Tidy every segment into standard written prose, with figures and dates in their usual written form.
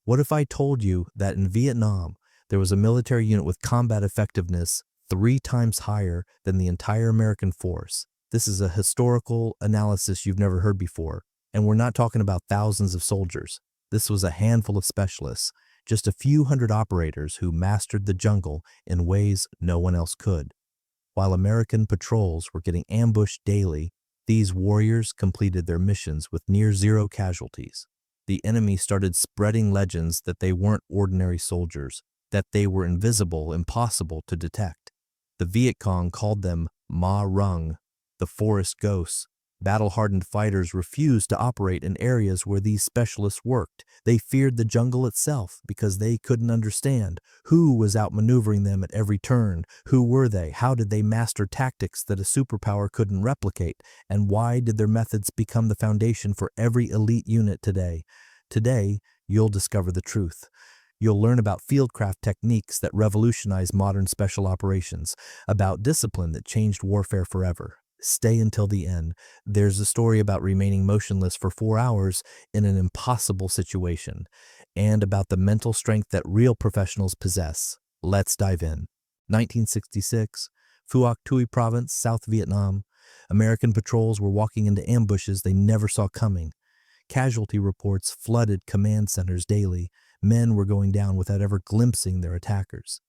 What if I told you that in Vietnam, there was a military unit with combat effectiveness 3 times higher than the entire American force? This is a historical analysis you've never heard before, and we're not talking about thousands of soldiers. This was a handful of specialists, just a few hundred operators who mastered the jungle in ways no one else could. While American patrols were getting ambushed daily, these warriors completed their missions with near zero casualties. The enemy started spreading legends that they weren't ordinary soldiers, that they were invisible, impossible to detect. The Vietcong called them Rung, the forest ghosts. Battle-hardened fighters refused to operate in areas where these specialists worked. They feared the jungle itself because they couldn't understand who was outmaneuvering them at every turn. Who were they? How did they master tactics that a superpower couldn't replicate? And why did their methods become the foundation for every elite unit today? Today, you'll discover the truth. You'll learn about fieldcraft techniques that revolutionized modern special operations, about discipline that changed warfare forever. Stay until the end. There's a story about remaining motionless for 4 hours in an impossible situation, and about the mental strength that real professionals possess. Let's dive in. 1966, Phuoc Tuy Province, South Vietnam. American patrols were walking into ambushes they never saw coming. Casualty reports flooded command centers daily. Men were going down without ever glimpsing their attackers.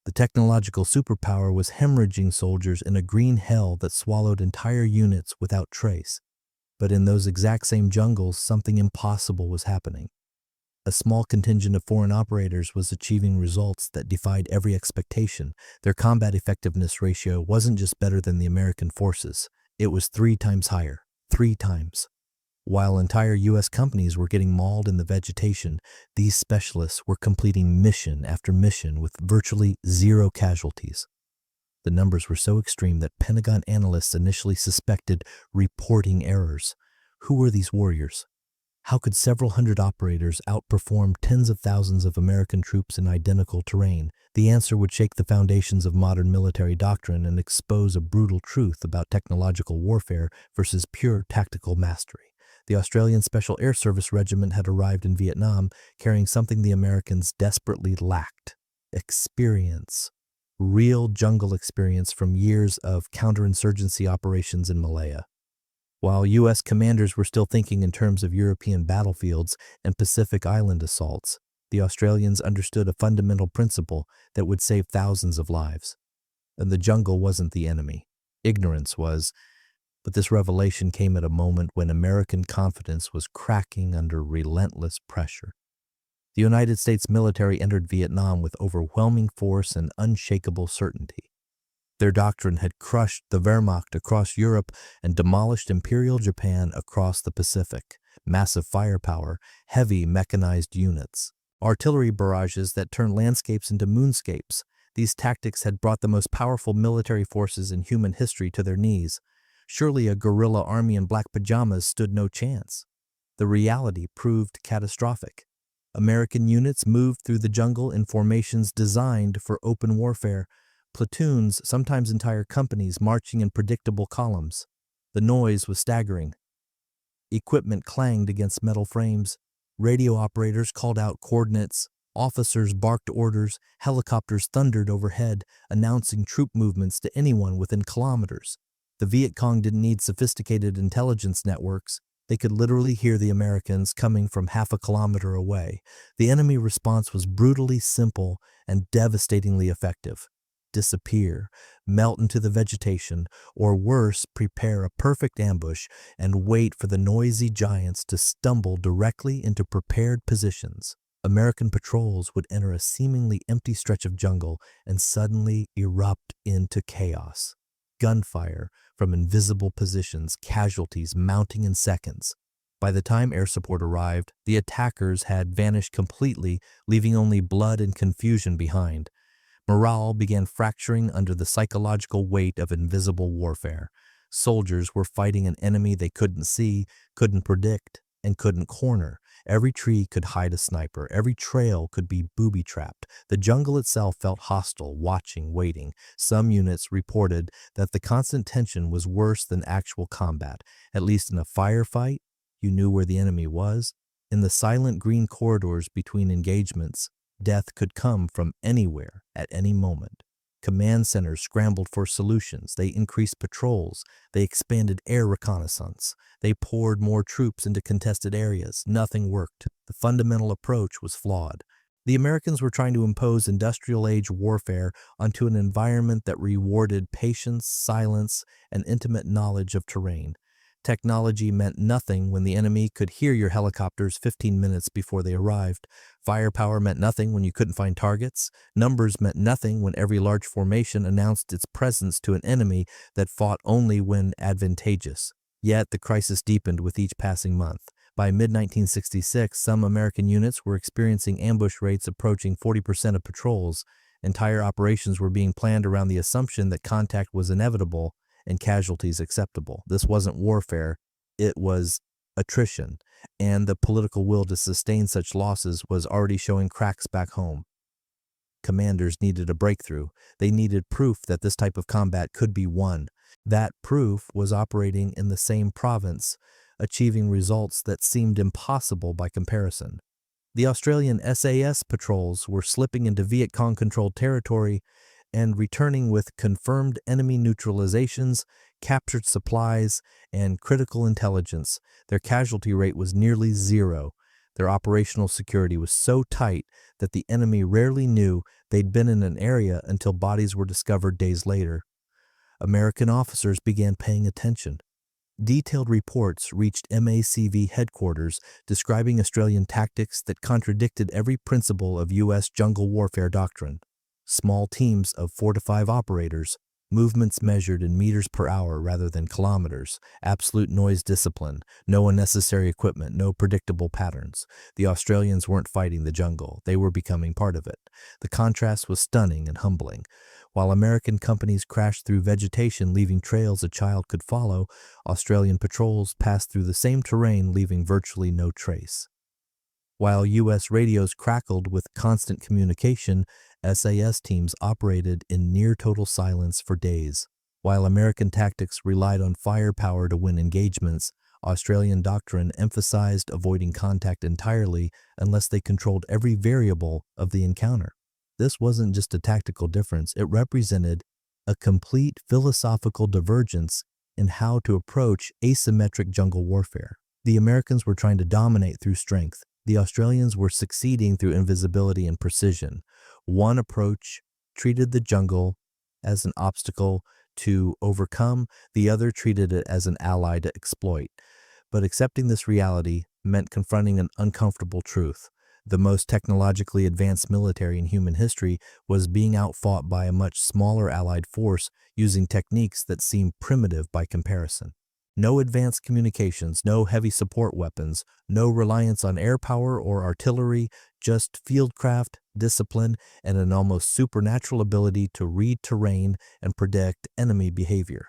The technological superpower was hemorrhaging soldiers in a green hell that swallowed entire units without trace. But in those exact same jungles, something impossible was happening. A small contingent of foreign operators was achieving results that defied every expectation. Their combat effectiveness ratio wasn't just better than the American forces, it was 3 times higher. 3 times. While entire U.S. companies were getting mauled in the vegetation, these specialists were completing mission after mission with virtually zero casualties. The numbers were so extreme that Pentagon analysts initially suspected reporting errors. Who were these warriors? How could several hundred operators outperform tens of thousands of American troops in identical terrain? The answer would shake the foundations of modern military doctrine and expose a brutal truth about technological warfare versus pure tactical mastery. The Australian Special Air Service Regiment had arrived in Vietnam carrying something the Americans desperately lacked: experience. Real jungle experience from years of counterinsurgency operations in Malaya. While U.S. commanders were still thinking in terms of European battlefields and Pacific Island assaults, the Australians understood a fundamental principle that would save thousands of lives. And the jungle wasn't the enemy. Ignorance was. But this revelation came at a moment when American confidence was cracking under relentless pressure. The United States military entered Vietnam with overwhelming force and unshakable certainty. Their doctrine had crushed the Wehrmacht across Europe and demolished Imperial Japan across the Pacific. Massive firepower, heavy mechanized units, artillery barrages that turned landscapes into moonscapes. These tactics had brought the most powerful military forces in human history to their knees. Surely a guerrilla army in black pajamas stood no chance. The reality proved catastrophic. American units moved through the jungle in formations designed for open warfare, platoons, sometimes entire companies, marching in predictable columns. The noise was staggering. Equipment clanged against metal frames. Radio operators called out coordinates. Officers barked orders. Helicopters thundered overhead, announcing troop movements to anyone within kilometers. The Vietcong didn't need sophisticated intelligence networks. They could literally hear the Americans coming from half a kilometer away. The enemy response was brutally simple and devastatingly effective. Disappear, melt into the vegetation, or worse, prepare a perfect ambush and wait for the noisy giants to stumble directly into prepared positions. American patrols would enter a seemingly empty stretch of jungle and suddenly erupt into chaos. Gunfire from invisible positions, casualties mounting in seconds. By the time air support arrived, the attackers had vanished completely, leaving only blood and confusion behind. Morale began fracturing under the psychological weight of invisible warfare. Soldiers were fighting an enemy they couldn't see, couldn't predict, and couldn't corner. Every tree could hide a sniper. Every trail could be booby-trapped. The jungle itself felt hostile, watching, waiting. Some units reported that the constant tension was worse than actual combat. At least in a firefight, you knew where the enemy was, In the silent green corridors between engagements, death could come from anywhere at any moment. Command centers scrambled for solutions. They increased patrols. They expanded air reconnaissance. They poured more troops into contested areas. Nothing worked. The fundamental approach was flawed. The Americans were trying to impose industrial-age warfare onto an environment that rewarded patience, silence, and intimate knowledge of terrain. Technology meant nothing when the enemy could hear your helicopters 15 minutes before they arrived. Firepower meant nothing when you couldn't find targets. Numbers meant nothing when every large formation announced its presence to an enemy that fought only when advantageous. Yet the crisis deepened with each passing month. By mid-1966, some American units were experiencing ambush rates approaching 40% of patrols. Entire operations were being planned around the assumption that contact was inevitable and casualties acceptable. This wasn't warfare, it was attrition, and the political will to sustain such losses was already showing cracks back home. Commanders needed a breakthrough. They needed proof that this type of combat could be won. That proof was operating in the same province, achieving results that seemed impossible by comparison. The Australian SAS patrols were slipping into Vietcong-controlled territory and returning with confirmed enemy neutralizations, captured supplies, and critical intelligence. Their casualty rate was nearly zero. Their operational security was so tight that the enemy rarely knew they'd been in an area until bodies were discovered days later. American officers began paying attention. Detailed reports reached MACV headquarters describing Australian tactics that contradicted every principle of U.S. jungle warfare doctrine. Small teams of 4 to 5 operators, movements measured in meters per hour rather than kilometers, absolute noise discipline, no unnecessary equipment, no predictable patterns. The Australians weren't fighting the jungle, they were becoming part of it. The contrast was stunning and humbling. While American companies crashed through vegetation leaving trails a child could follow, Australian patrols passed through the same terrain leaving virtually no trace. While U.S. radios crackled with constant communication, SAS teams operated in near-total silence for days. While American tactics relied on firepower to win engagements, Australian doctrine emphasized avoiding contact entirely unless they controlled every variable of the encounter. This wasn't just a tactical difference, it represented a complete philosophical divergence in how to approach asymmetric jungle warfare. The Americans were trying to dominate through strength. The Australians were succeeding through invisibility and precision. One approach treated the jungle as an obstacle to overcome, the other treated it as an ally to exploit. But accepting this reality meant confronting an uncomfortable truth. The most technologically advanced military in human history was being outfought by a much smaller allied force using techniques that seemed primitive by comparison. No advanced communications, no heavy support weapons, no reliance on air power or artillery, just fieldcraft, discipline, and an almost supernatural ability to read terrain and predict enemy behavior.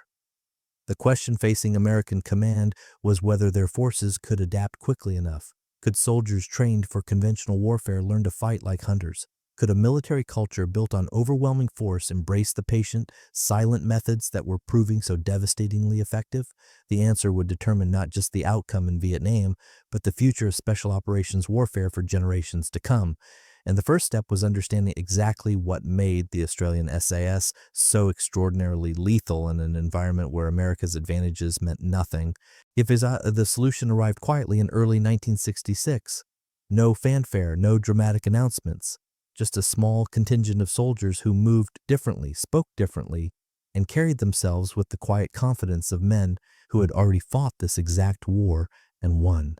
The question facing American command was whether their forces could adapt quickly enough. Could soldiers trained for conventional warfare learn to fight like hunters? Could a military culture built on overwhelming force embrace the patient, silent methods that were proving so devastatingly effective? The answer would determine not just the outcome in Vietnam, but the future of special operations warfare for generations to come. And the first step was understanding exactly what made the Australian SAS so extraordinarily lethal in an environment where America's advantages meant nothing. If the solution arrived quietly in early 1966, no fanfare, no dramatic announcements, just a small contingent of soldiers who moved differently, spoke differently, and carried themselves with the quiet confidence of men who had already fought this exact war and won.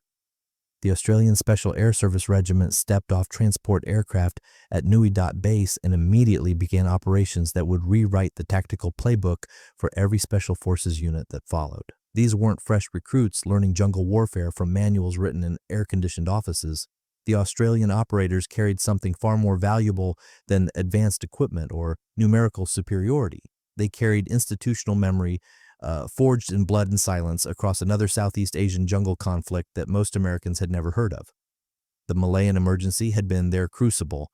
The Australian Special Air Service Regiment stepped off transport aircraft at Nui Dat Base and immediately began operations that would rewrite the tactical playbook for every Special Forces unit that followed. These weren't fresh recruits learning jungle warfare from manuals written in air-conditioned offices. The Australian operators carried something far more valuable than advanced equipment or numerical superiority. They carried institutional memory, forged in blood and silence across another Southeast Asian jungle conflict that most Americans had never heard of. The Malayan emergency had been their crucible,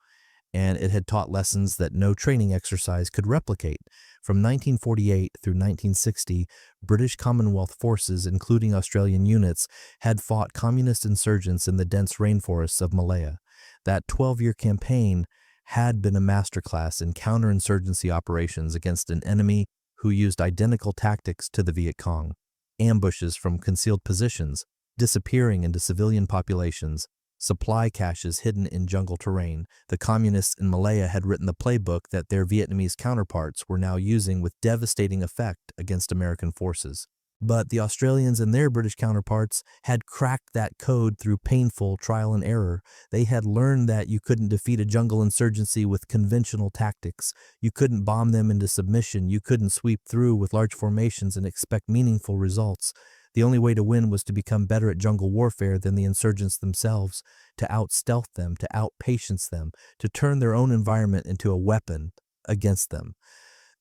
and it had taught lessons that no training exercise could replicate. From 1948 through 1960, British Commonwealth forces, including Australian units, had fought communist insurgents in the dense rainforests of Malaya. That 12-year campaign had been a masterclass in counterinsurgency operations against an enemy who used identical tactics to the Vietcong: ambushes from concealed positions, disappearing into civilian populations, supply caches hidden in jungle terrain. The communists in Malaya had written the playbook that their Vietnamese counterparts were now using with devastating effect against American forces. But the Australians and their British counterparts had cracked that code through painful trial and error. They had learned that you couldn't defeat a jungle insurgency with conventional tactics. You couldn't bomb them into submission. You couldn't sweep through with large formations and expect meaningful results. The only way to win was to become better at jungle warfare than the insurgents themselves, to out-stealth them, to out-patience them, to turn their own environment into a weapon against them.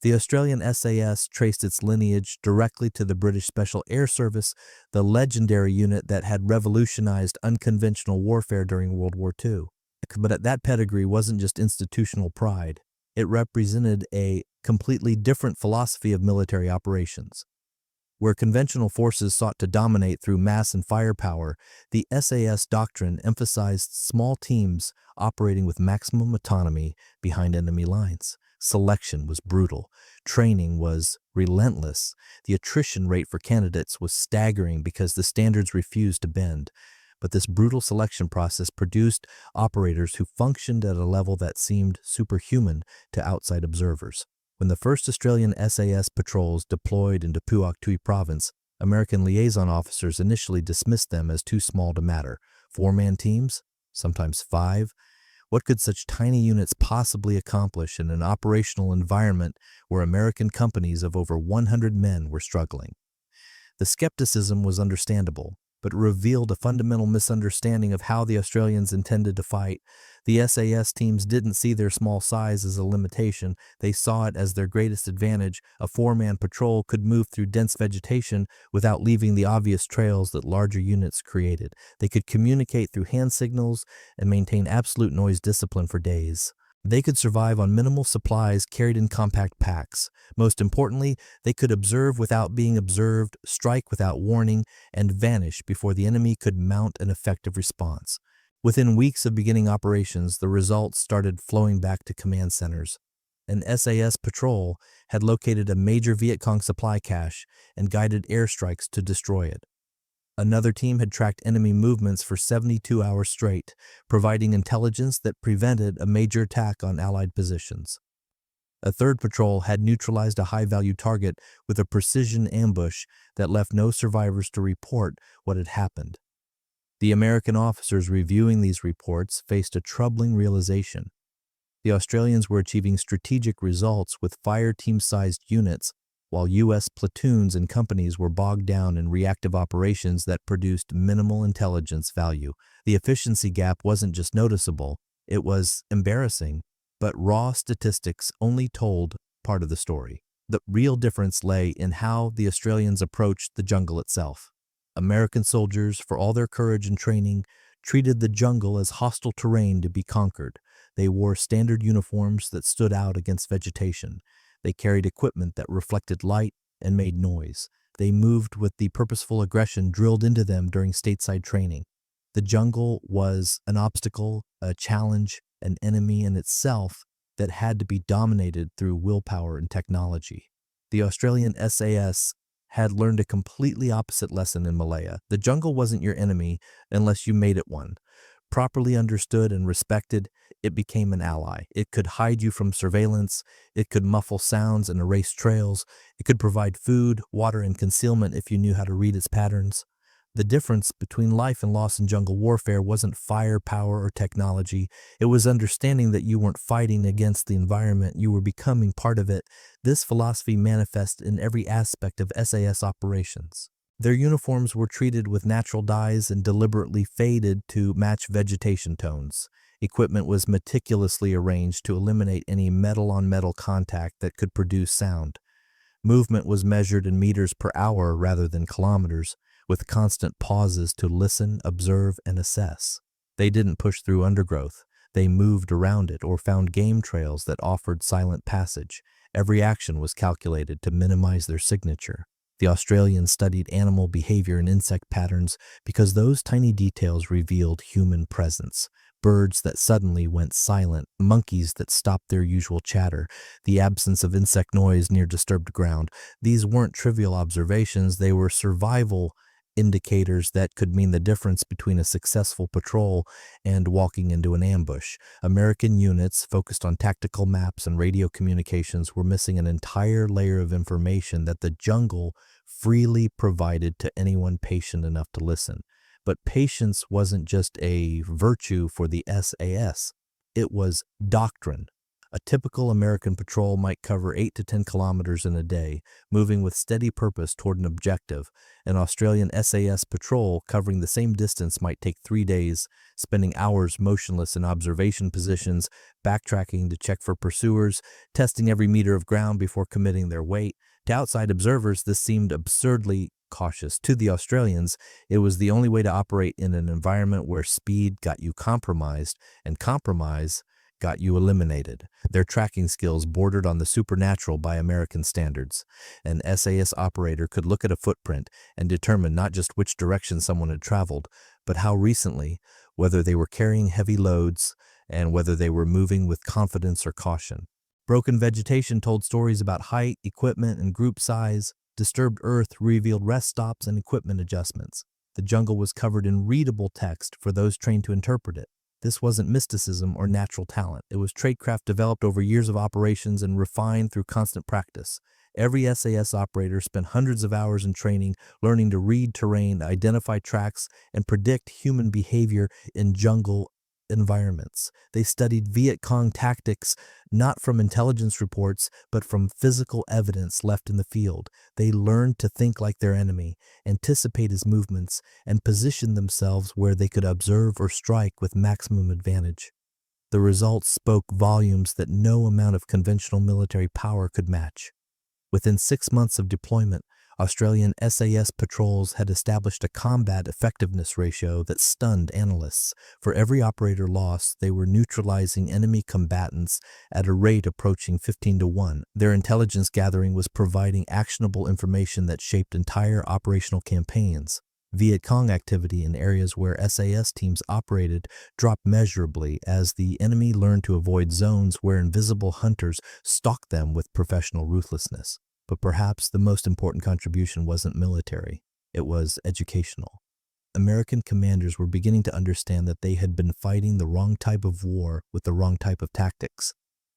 The Australian SAS traced its lineage directly to the British Special Air Service, the legendary unit that had revolutionized unconventional warfare during World War II. But that pedigree wasn't just institutional pride. It represented a completely different philosophy of military operations. Where conventional forces sought to dominate through mass and firepower, the SAS doctrine emphasized small teams operating with maximum autonomy behind enemy lines. Selection was brutal. Training was relentless. The attrition rate for candidates was staggering because the standards refused to bend. But this brutal selection process produced operators who functioned at a level that seemed superhuman to outside observers. When the first Australian SAS patrols deployed into Phuoc Tuy province, American liaison officers initially dismissed them as too small to matter. 4-man teams? Sometimes 5? What could such tiny units possibly accomplish in an operational environment where American companies of over 100 men were struggling? The skepticism was understandable, but revealed a fundamental misunderstanding of how the Australians intended to fight. The SAS teams didn't see their small size as a limitation. They saw it as their greatest advantage. A 4-man patrol could move through dense vegetation without leaving the obvious trails that larger units created. They could communicate through hand signals and maintain absolute noise discipline for days. They could survive on minimal supplies carried in compact packs. Most importantly, they could observe without being observed, strike without warning, and vanish before the enemy could mount an effective response. Within weeks of beginning operations, the results started flowing back to command centers. An SAS patrol had located a major Vietcong supply cache and guided airstrikes to destroy it. Another team had tracked enemy movements for 72 hours straight, providing intelligence that prevented a major attack on Allied positions. A third patrol had neutralized a high-value target with a precision ambush that left no survivors to report what had happened. The American officers reviewing these reports faced a troubling realization. The Australians were achieving strategic results with fire team-sized units, while U.S. platoons and companies were bogged down in reactive operations that produced minimal intelligence value. The efficiency gap wasn't just noticeable, it was embarrassing, but raw statistics only told part of the story. The real difference lay in how the Australians approached the jungle itself. American soldiers, for all their courage and training, treated the jungle as hostile terrain to be conquered. They wore standard uniforms that stood out against vegetation. They carried equipment that reflected light and made noise. They moved with the purposeful aggression drilled into them during stateside training. The jungle was an obstacle, a challenge, an enemy in itself that had to be dominated through willpower and technology. The Australian SAS had learned a completely opposite lesson in Malaya. The jungle wasn't your enemy unless you made it one. Properly understood and respected, it became an ally. It could hide you from surveillance, it could muffle sounds and erase trails, it could provide food, water, and concealment if you knew how to read its patterns. The difference between life and loss in jungle warfare wasn't firepower or technology. It was understanding that you weren't fighting against the environment, you were becoming part of it. This philosophy manifested in every aspect of SAS operations. Their uniforms were treated with natural dyes and deliberately faded to match vegetation tones. Equipment was meticulously arranged to eliminate any metal-on-metal contact that could produce sound. Movement was measured in meters per hour rather than kilometers, with constant pauses to listen, observe, and assess. They didn't push through undergrowth. They moved around it or found game trails that offered silent passage. Every action was calculated to minimize their signature. The Australians studied animal behavior and insect patterns because those tiny details revealed human presence. Birds that suddenly went silent, monkeys that stopped their usual chatter, the absence of insect noise near disturbed ground. These weren't trivial observations, they were survival indicators that could mean the difference between a successful patrol and walking into an ambush. American units focused on tactical maps and radio communications were missing an entire layer of information that the jungle freely provided to anyone patient enough to listen. But patience wasn't just a virtue for the SAS, it was doctrine. A typical American patrol might cover 8 to 10 kilometers in a day, moving with steady purpose toward an objective. An Australian SAS patrol covering the same distance might take 3 days, spending hours motionless in observation positions, backtracking to check for pursuers, testing every meter of ground before committing their weight. To outside observers, this seemed absurdly cautious. To the Australians, it was the only way to operate in an environment where speed got you compromised and compromise got you eliminated. Their tracking skills bordered on the supernatural by American standards. An SAS operator could look at a footprint and determine not just which direction someone had traveled, but how recently, whether they were carrying heavy loads, and whether they were moving with confidence or caution. Broken vegetation told stories about height, equipment, and group size. Disturbed earth revealed rest stops and equipment adjustments. The jungle was covered in readable text for those trained to interpret it. This wasn't mysticism or natural talent. It was tradecraft developed over years of operations and refined through constant practice. Every SAS operator spent hundreds of hours in training, learning to read terrain, identify tracks, and predict human behavior in jungle environments. They studied Vietcong tactics not from intelligence reports, but from physical evidence left in the field. They learned to think like their enemy, anticipate his movements, and position themselves where they could observe or strike with maximum advantage. The results spoke volumes that no amount of conventional military power could match. Within 6 months of deployment, Australian SAS patrols had established a combat effectiveness ratio that stunned analysts. For every operator lost, they were neutralizing enemy combatants at a rate approaching 15 to 1. Their intelligence gathering was providing actionable information that shaped entire operational campaigns. Vietcong activity in areas where SAS teams operated dropped measurably as the enemy learned to avoid zones where invisible hunters stalked them with professional ruthlessness. But perhaps the most important contribution wasn't military, it was educational. American commanders were beginning to understand that they had been fighting the wrong type of war with the wrong type of tactics.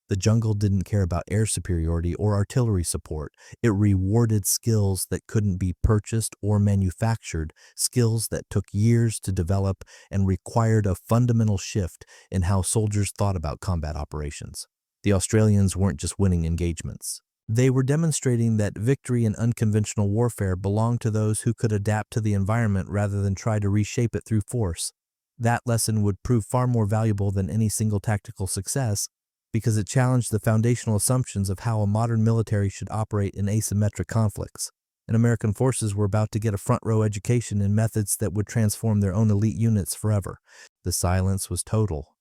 The jungle didn't care about air superiority or artillery support. It rewarded skills that couldn't be purchased or manufactured, skills that took years to develop and required a fundamental shift in how soldiers thought about combat operations. The Australians weren't just winning engagements. They were demonstrating that victory in unconventional warfare belonged to those who could adapt to the environment rather than try to reshape it through force. That lesson would prove far more valuable than any single tactical success because it challenged the foundational assumptions of how a modern military should operate in asymmetric conflicts. And American forces were about to get a front-row education in methods that would transform their own elite units forever. The silence was total,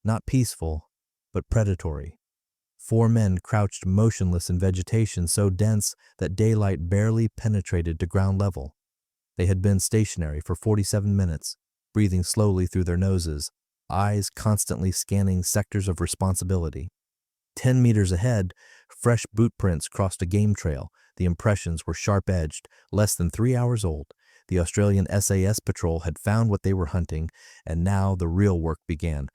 not peaceful, but predatory. 4 men crouched motionless in vegetation so dense that daylight barely penetrated to ground level. They had been stationary for 47 minutes, breathing slowly through their noses, eyes constantly scanning sectors of responsibility. 10 meters ahead, fresh boot prints crossed a game trail. The impressions were sharp-edged, less than 3 hours old. The Australian SAS patrol had found what they were hunting, and now the real work began.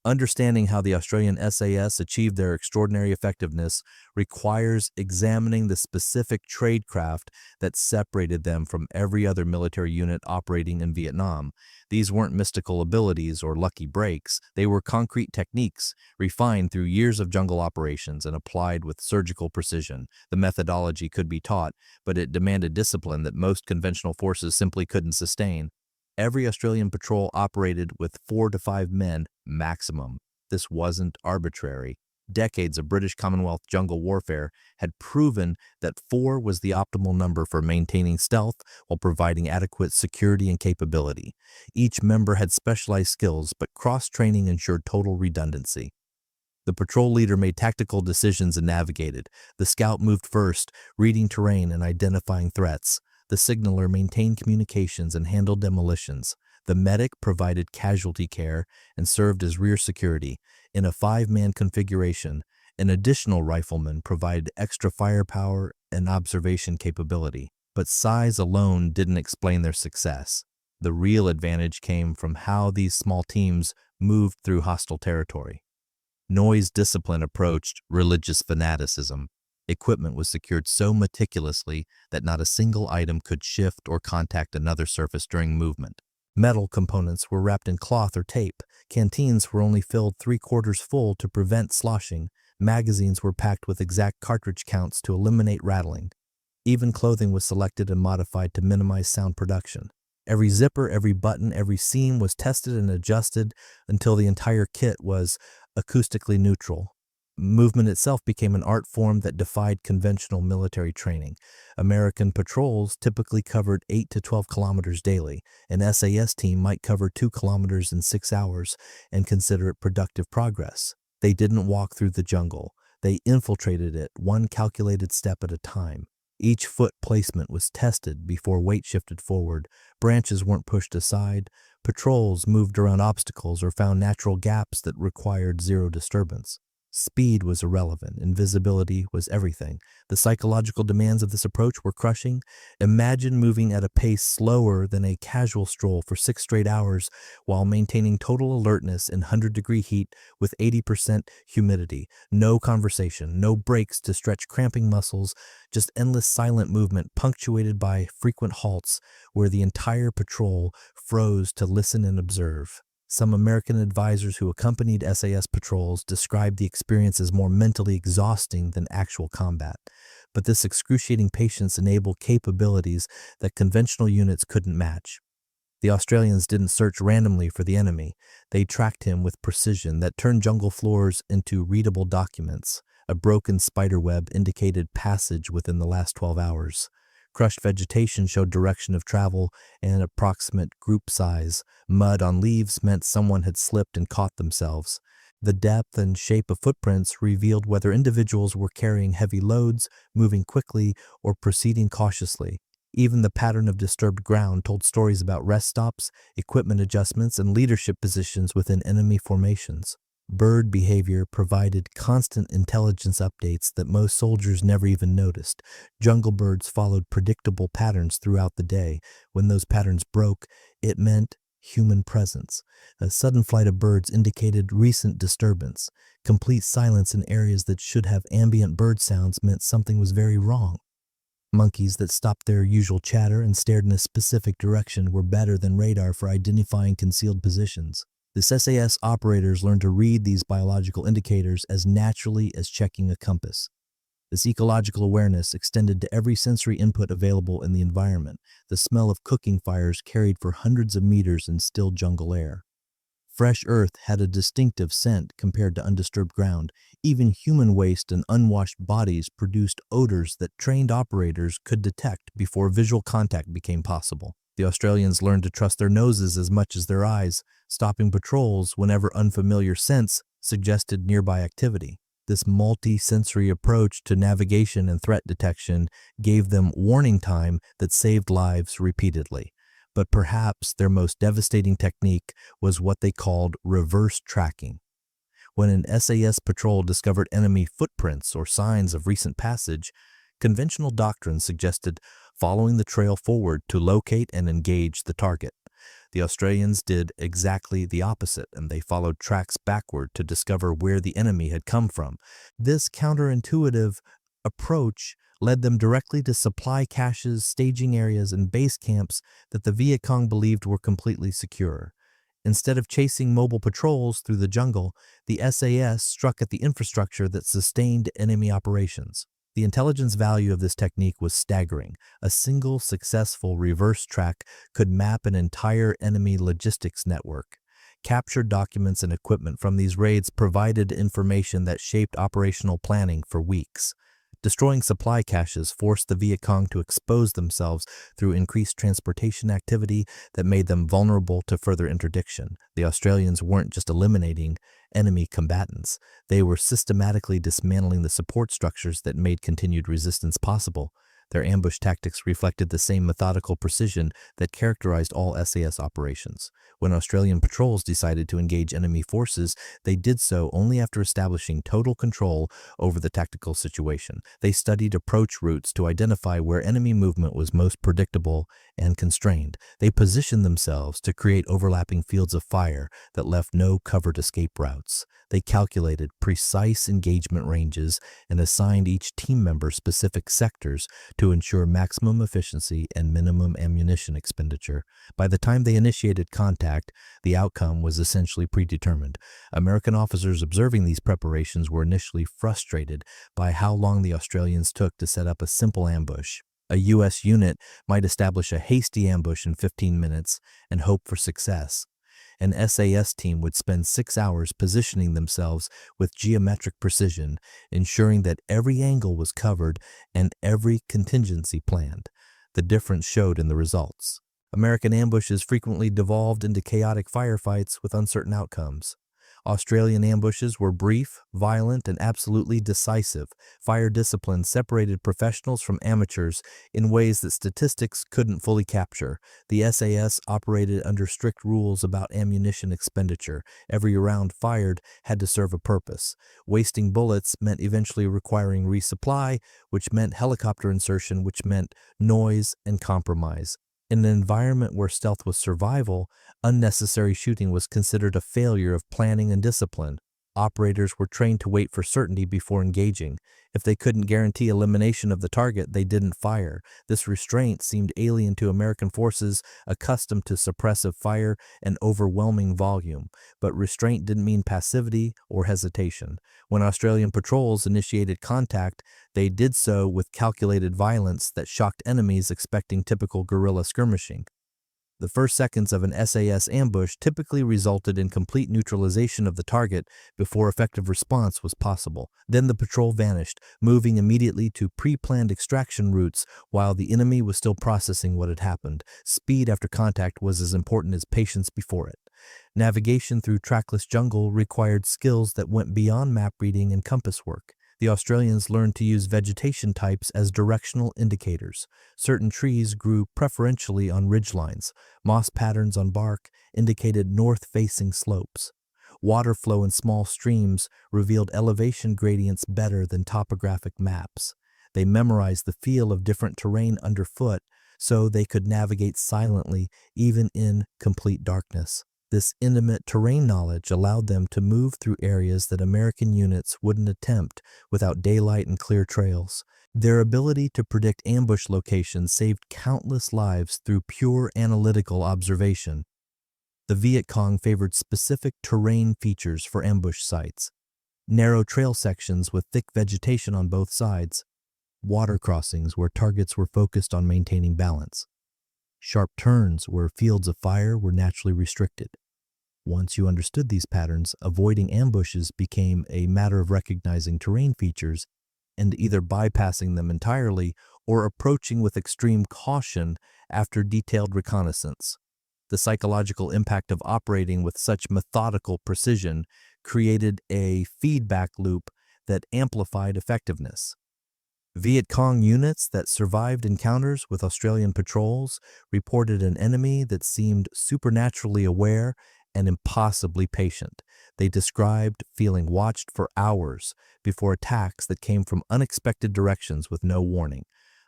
Understanding how the Australian SAS achieved their extraordinary effectiveness requires examining the specific tradecraft that separated them from every other military unit operating in Vietnam. These weren't mystical abilities or lucky breaks. They were concrete techniques, refined through years of jungle operations and applied with surgical precision. The methodology could be taught, but it demanded discipline that most conventional forces simply couldn't sustain. Every Australian patrol operated with 4 to 5 men maximum. This wasn't arbitrary. Decades of British Commonwealth jungle warfare had proven that 4 was the optimal number for maintaining stealth while providing adequate security and capability. Each member had specialized skills, but cross-training ensured total redundancy. The patrol leader made tactical decisions and navigated. The scout moved first, reading terrain and identifying threats. The signaler maintained communications and handled demolitions. The medic provided casualty care and served as rear security. In a 5-man configuration, an additional rifleman provided extra firepower and observation capability. But size alone didn't explain their success. The real advantage came from how these small teams moved through hostile territory. Noise discipline approached religious fanaticism. Equipment was secured so meticulously that not a single item could shift or contact another surface during movement. Metal components were wrapped in cloth or tape. Canteens were only filled 3/4 full to prevent sloshing. Magazines were packed with exact cartridge counts to eliminate rattling. Even clothing was selected and modified to minimize sound production. Every zipper, every button, every seam was tested and adjusted until the entire kit was acoustically neutral. Movement itself became an art form that defied conventional military training. American patrols typically covered 8 to 12 kilometers daily. An SAS team might cover 2 kilometers in 6 hours and consider it productive progress. They didn't walk through the jungle. They infiltrated it, one calculated step at a time. Each foot placement was tested before weight shifted forward. Branches weren't pushed aside. Patrols moved around obstacles or found natural gaps that required zero disturbance. Speed was irrelevant. Invisibility was everything. The psychological demands of this approach were crushing. Imagine moving at a pace slower than a casual stroll for 6 straight hours while maintaining total alertness in 100-degree heat with 80% humidity. No conversation, no breaks to stretch cramping muscles, just endless silent movement punctuated by frequent halts where the entire patrol froze to listen and observe. Some American advisors who accompanied SAS patrols described the experience as more mentally exhausting than actual combat. But this excruciating patience enabled capabilities that conventional units couldn't match. The Australians didn't search randomly for the enemy. They tracked him with precision that turned jungle floors into readable documents. A broken spider web indicated passage within the last 12 hours. Crushed vegetation showed direction of travel and approximate group size. Mud on leaves meant someone had slipped and caught themselves. The depth and shape of footprints revealed whether individuals were carrying heavy loads, moving quickly, or proceeding cautiously. Even the pattern of disturbed ground told stories about rest stops, equipment adjustments, and leadership positions within enemy formations. Bird behavior provided constant intelligence updates that most soldiers never even noticed. Jungle birds followed predictable patterns throughout the day. When those patterns broke, it meant human presence. A sudden flight of birds indicated recent disturbance. Complete silence in areas that should have ambient bird sounds meant something was very wrong. Monkeys that stopped their usual chatter and stared in a specific direction were better than radar for identifying concealed positions. The SAS operators learned to read these biological indicators as naturally as checking a compass. This ecological awareness extended to every sensory input available in the environment. The smell of cooking fires carried for hundreds of meters in still jungle air. Fresh earth had a distinctive scent compared to undisturbed ground. Even human waste and unwashed bodies produced odors that trained operators could detect before visual contact became possible. The Australians learned to trust their noses as much as their eyes, stopping patrols whenever unfamiliar scents suggested nearby activity. This multi-sensory approach to navigation and threat detection gave them warning time that saved lives repeatedly. But perhaps their most devastating technique was what they called reverse tracking. When an SAS patrol discovered enemy footprints or signs of recent passage, conventional doctrine suggested following the trail forward to locate and engage the target. The Australians did exactly the opposite, and they followed tracks backward to discover where the enemy had come from. This counterintuitive approach led them directly to supply caches, staging areas, and base camps that the Vietcong believed were completely secure. Instead of chasing mobile patrols through the jungle, the SAS struck at the infrastructure that sustained enemy operations. The intelligence value of this technique was staggering. A single successful reverse track could map an entire enemy logistics network. Captured documents and equipment from these raids provided information that shaped operational planning for weeks. Destroying supply caches forced the Vietcong to expose themselves through increased transportation activity that made them vulnerable to further interdiction. The Australians weren't just eliminating enemy combatants, they were systematically dismantling the support structures that made continued resistance possible. Their ambush tactics reflected the same methodical precision that characterized all SAS operations. When Australian patrols decided to engage enemy forces, they did so only after establishing total control over the tactical situation. They studied approach routes to identify where enemy movement was most predictable and constrained. They positioned themselves to create overlapping fields of fire that left no covered escape routes. They calculated precise engagement ranges and assigned each team member specific sectors to ensure maximum efficiency and minimum ammunition expenditure. By the time they initiated contact, the outcome was essentially predetermined. American officers observing these preparations were initially frustrated by how long the Australians took to set up a simple ambush. A U.S. unit might establish a hasty ambush in 15 minutes and hope for success. An SAS team would spend 6 hours positioning themselves with geometric precision, ensuring that every angle was covered and every contingency planned. The difference showed in the results. American ambushes frequently devolved into chaotic firefights with uncertain outcomes. Australian ambushes were brief, violent, and absolutely decisive. Fire discipline separated professionals from amateurs in ways that statistics couldn't fully capture. The SAS operated under strict rules about ammunition expenditure. Every round fired had to serve a purpose. Wasting bullets meant eventually requiring resupply, which meant helicopter insertion, which meant noise and compromise. In an environment where stealth was survival, unnecessary shooting was considered a failure of planning and discipline. Operators were trained to wait for certainty before engaging. If they couldn't guarantee elimination of the target, they didn't fire. This restraint seemed alien to American forces accustomed to suppressive fire and overwhelming volume. But restraint didn't mean passivity or hesitation. When Australian patrols initiated contact, they did so with calculated violence that shocked enemies expecting typical guerrilla skirmishing. The first seconds of an SAS ambush typically resulted in complete neutralization of the target before effective response was possible. Then the patrol vanished, moving immediately to pre-planned extraction routes while the enemy was still processing what had happened. Speed after contact was as important as patience before it. Navigation through trackless jungle required skills that went beyond map reading and compass work. The Australians learned to use vegetation types as directional indicators. Certain trees grew preferentially on ridgelines. Moss patterns on bark indicated north-facing slopes. Water flow in small streams revealed elevation gradients better than topographic maps. They memorized the feel of different terrain underfoot so they could navigate silently even in complete darkness. This intimate terrain knowledge allowed them to move through areas that American units wouldn't attempt without daylight and clear trails. Their ability to predict ambush locations saved countless lives through pure analytical observation. The Vietcong favored specific terrain features for ambush sites: narrow trail sections with thick vegetation on both sides, water crossings where targets were focused on maintaining balance, sharp turns where fields of fire were naturally restricted. Once you understood these patterns, avoiding ambushes became a matter of recognizing terrain features and either bypassing them entirely or approaching with extreme caution after detailed reconnaissance. The psychological impact of operating with such methodical precision created a feedback loop that amplified effectiveness. Vietcong units that survived encounters with Australian patrols reported an enemy that seemed supernaturally aware and impossibly patient. They described feeling watched for hours before attacks that came from unexpected directions with no warning.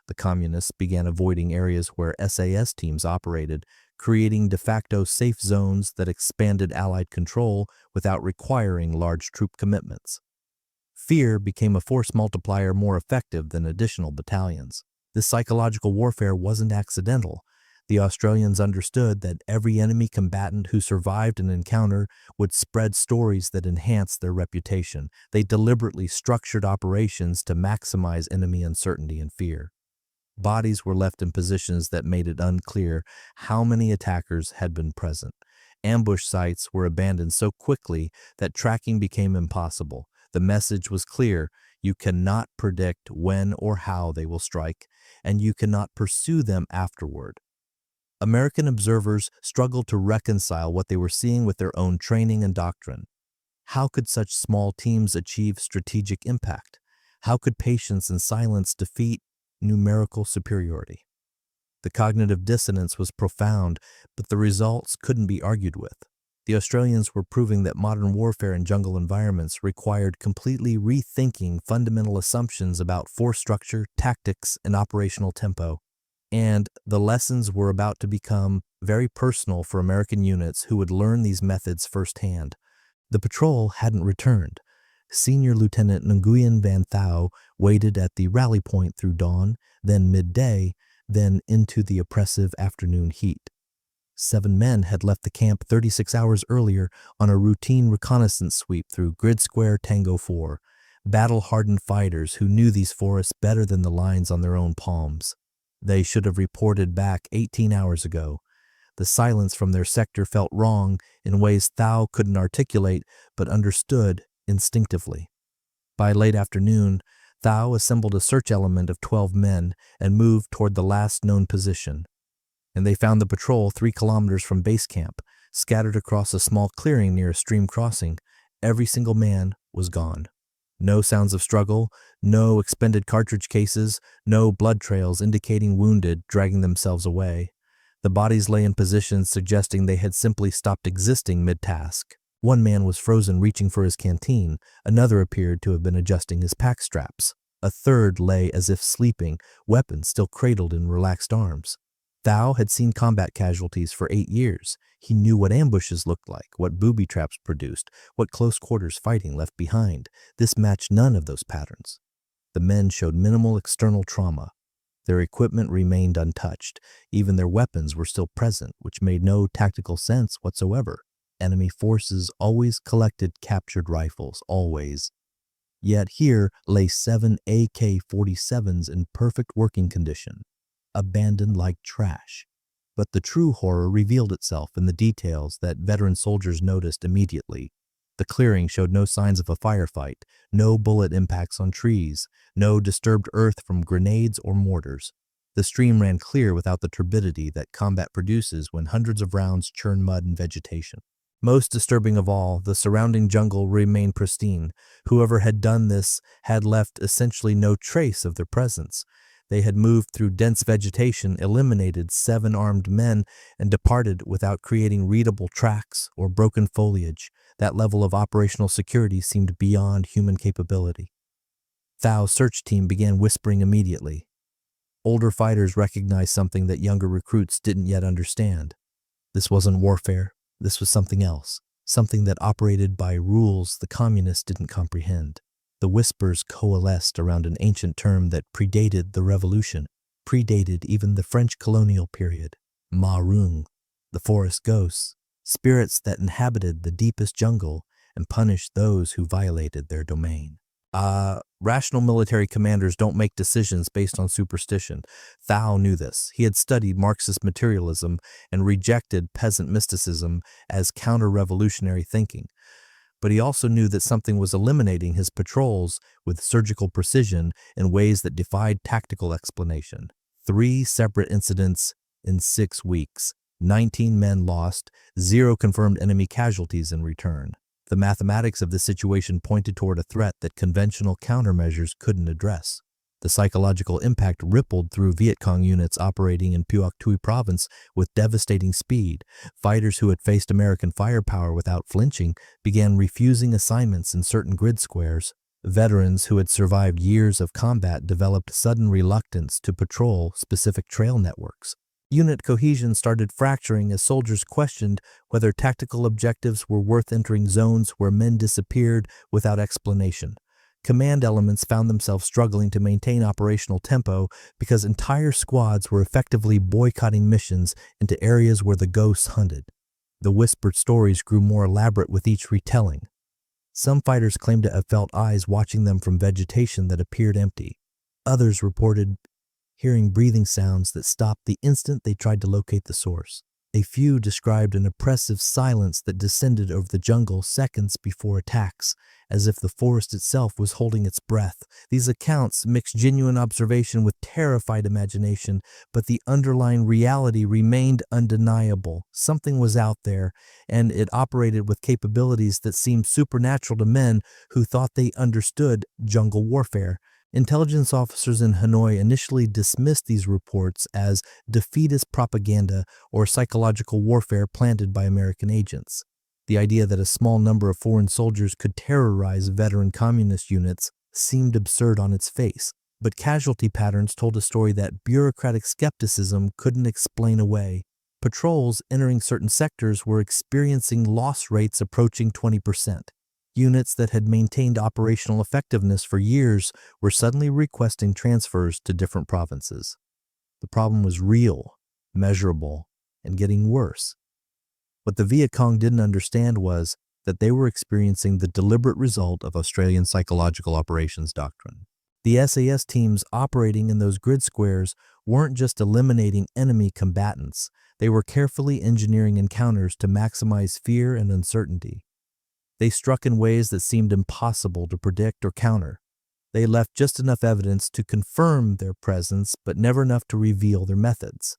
The communists began avoiding areas where SAS teams operated, creating de facto safe zones that expanded Allied control without requiring large troop commitments. Fear became a force multiplier more effective than additional battalions. This psychological warfare wasn't accidental. The Australians understood that every enemy combatant who survived an encounter would spread stories that enhanced their reputation. They deliberately structured operations to maximize enemy uncertainty and fear. Bodies were left in positions that made it unclear how many attackers had been present. Ambush sites were abandoned so quickly that tracking became impossible. The message was clear: you cannot predict when or how they will strike, and you cannot pursue them afterward. American observers struggled to reconcile what they were seeing with their own training and doctrine. How could such small teams achieve strategic impact? How could patience and silence defeat numerical superiority? The cognitive dissonance was profound, but the results couldn't be argued with. The Australians were proving that modern warfare in jungle environments required completely rethinking fundamental assumptions about force structure, tactics, and operational tempo. And the lessons were about to become very personal for American units who would learn these methods firsthand. The patrol hadn't returned. Senior Lieutenant Nguyen Van Thao waited at the rally point through dawn, then midday, then into the oppressive afternoon heat. 7 men had left the camp 36 hours earlier on a routine reconnaissance sweep through Grid Square Tango 4, battle-hardened fighters who knew these forests better than the lines on their own palms. They should have reported back 18 hours ago. The silence from their sector felt wrong in ways Thao couldn't articulate but understood instinctively. By late afternoon, Thao assembled a search element of 12 men and moved toward the last known position. And they found the patrol 3 kilometers from base camp, scattered across a small clearing near a stream crossing. Every single man was gone. No sounds of struggle, no expended cartridge cases, no blood trails indicating wounded dragging themselves away. The bodies lay in positions suggesting they had simply stopped existing mid-task. One man was frozen reaching for his canteen, another appeared to have been adjusting his pack straps. A third lay as if sleeping, weapons still cradled in relaxed arms. Thao had seen combat casualties for 8 years. He knew what ambushes looked like, what booby traps produced, what close-quarters fighting left behind. This matched none of those patterns. The men showed minimal external trauma. Their equipment remained untouched. Even their weapons were still present, which made no tactical sense whatsoever. Enemy forces always collected captured rifles, always. Yet here lay 7 AK-47s in perfect working condition, abandoned like trash. But the true horror revealed itself in the details that veteran soldiers noticed immediately. The clearing showed no signs of a firefight, no bullet impacts on trees, no disturbed earth from grenades or mortars. The stream ran clear without the turbidity that combat produces when hundreds of rounds churn mud and vegetation. Most disturbing of all, the surrounding jungle remained pristine. Whoever had done this had left essentially no trace of their presence. They had moved through dense vegetation, eliminated 7 armed men, and departed without creating readable tracks or broken foliage. That level of operational security seemed beyond human capability. Thao's search team began whispering immediately. Older fighters recognized something that younger recruits didn't yet understand. This wasn't warfare. This was something else, something that operated by rules the communists didn't comprehend. The whispers coalesced around an ancient term that predated the revolution, predated even the French colonial period. Rung, the forest ghosts, spirits that inhabited the deepest jungle and punished those who violated their domain. Rational military commanders don't make decisions based on superstition. Thao knew this. He had studied Marxist materialism and rejected peasant mysticism as counter-revolutionary thinking. But he also knew that something was eliminating his patrols with surgical precision in ways that defied tactical explanation. 3 separate incidents in 6 weeks, 19 men lost, 0 confirmed enemy casualties in return. The mathematics of the situation pointed toward a threat that conventional countermeasures couldn't address. The psychological impact rippled through Vietcong units operating in Phuoc Tuy province with devastating speed. Fighters who had faced American firepower without flinching began refusing assignments in certain grid squares. Veterans who had survived years of combat developed sudden reluctance to patrol specific trail networks. Unit cohesion started fracturing as soldiers questioned whether tactical objectives were worth entering zones where men disappeared without explanation. Command elements found themselves struggling to maintain operational tempo because entire squads were effectively boycotting missions into areas where the ghosts hunted. The whispered stories grew more elaborate with each retelling. Some fighters claimed to have felt eyes watching them from vegetation that appeared empty. Others reported hearing breathing sounds that stopped the instant they tried to locate the source. A few described an oppressive silence that descended over the jungle seconds before attacks, as if the forest itself was holding its breath. These accounts mixed genuine observation with terrified imagination, but the underlying reality remained undeniable. Something was out there, and it operated with capabilities that seemed supernatural to men who thought they understood jungle warfare. Intelligence officers in Hanoi initially dismissed these reports as defeatist propaganda or psychological warfare planted by American agents. The idea that a small number of foreign soldiers could terrorize veteran communist units seemed absurd on its face, but casualty patterns told a story that bureaucratic skepticism couldn't explain away. Patrols entering certain sectors were experiencing loss rates approaching 20%. Units that had maintained operational effectiveness for years were suddenly requesting transfers to different provinces. The problem was real, measurable, and getting worse. What the Vietcong didn't understand was that they were experiencing the deliberate result of Australian psychological operations doctrine. The SAS teams operating in those grid squares weren't just eliminating enemy combatants, they were carefully engineering encounters to maximize fear and uncertainty. They struck in ways that seemed impossible to predict or counter. They left just enough evidence to confirm their presence, but never enough to reveal their methods.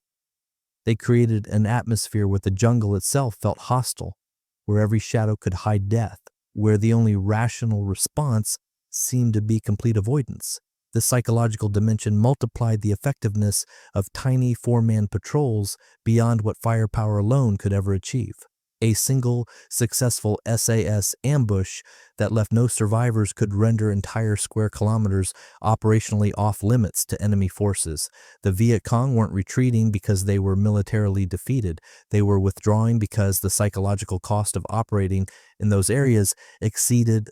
They created an atmosphere where the jungle itself felt hostile, where every shadow could hide death, where the only rational response seemed to be complete avoidance. The psychological dimension multiplied the effectiveness of tiny four-man patrols beyond what firepower alone could ever achieve. A single successful SAS ambush that left no survivors could render entire square kilometers operationally off-limits to enemy forces. The Vietcong weren't retreating because they were militarily defeated. They were withdrawing because the psychological cost of operating in those areas exceeded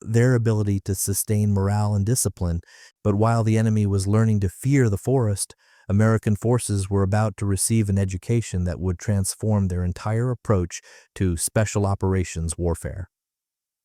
their ability to sustain morale and discipline. But while the enemy was learning to fear the forest, American forces were about to receive an education that would transform their entire approach to special operations warfare.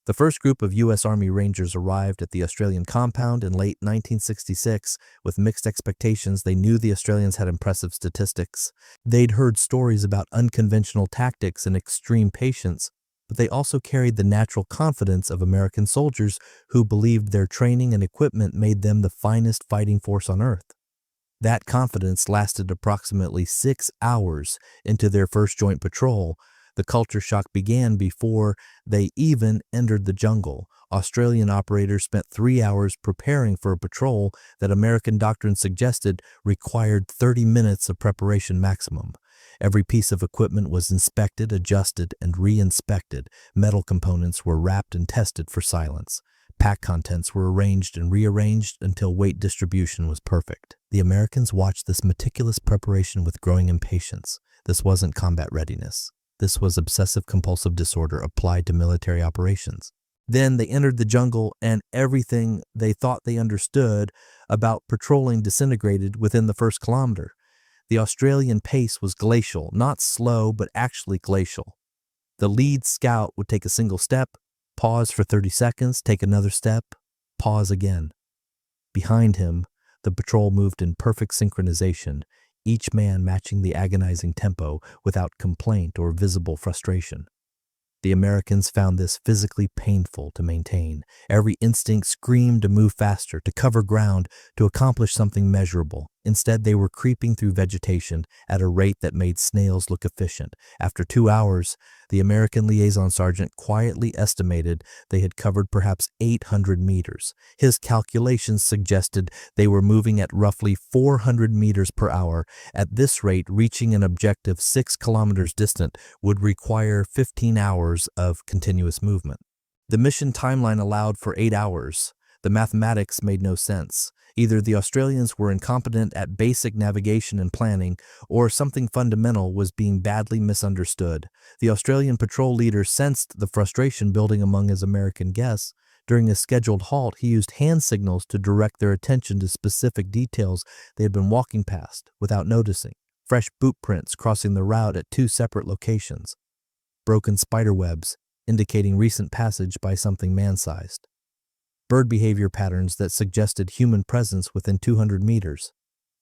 The first group of U.S. Army Rangers arrived at the Australian compound in late 1966 with mixed expectations. They knew the Australians had impressive statistics. They'd heard stories about unconventional tactics and extreme patience, but they also carried the natural confidence of American soldiers who believed their training and equipment made them the finest fighting force on Earth. That confidence lasted approximately 6 hours into their first joint patrol. The culture shock began before they even entered the jungle. Australian operators spent 3 hours preparing for a patrol that American doctrine suggested required 30 minutes of preparation maximum. Every piece of equipment was inspected, adjusted, and re-inspected. Metal components were wrapped and tested for silence. Pack contents were arranged and rearranged until weight distribution was perfect. The Americans watched this meticulous preparation with growing impatience. This wasn't combat readiness. This was obsessive-compulsive disorder applied to military operations. Then they entered the jungle, and everything they thought they understood about patrolling disintegrated within the first kilometer. The Australian pace was glacial, not slow, but actually glacial. The lead scout would take a single step, pause for 30 seconds, take another step, pause again. Behind him, the patrol moved in perfect synchronization, each man matching the agonizing tempo without complaint or visible frustration. The Americans found this physically painful to maintain. Every instinct screamed to move faster, to cover ground, to accomplish something measurable. Instead, they were creeping through vegetation at a rate that made snails look efficient. After 2 hours, the American liaison sergeant quietly estimated they had covered perhaps 800 meters. His calculations suggested they were moving at roughly 400 meters per hour. At this rate, reaching an objective 6 kilometers distant would require 15 hours of continuous movement. The mission timeline allowed for 8 hours. The mathematics made no sense. Either the Australians were incompetent at basic navigation and planning, or something fundamental was being badly misunderstood. The Australian patrol leader sensed the frustration building among his American guests. During a scheduled halt, he used hand signals to direct their attention to specific details they had been walking past without noticing. Fresh boot prints crossing the route at 2 separate locations. Broken spider webs indicating recent passage by something man-sized. Bird behavior patterns that suggested human presence within 200 meters.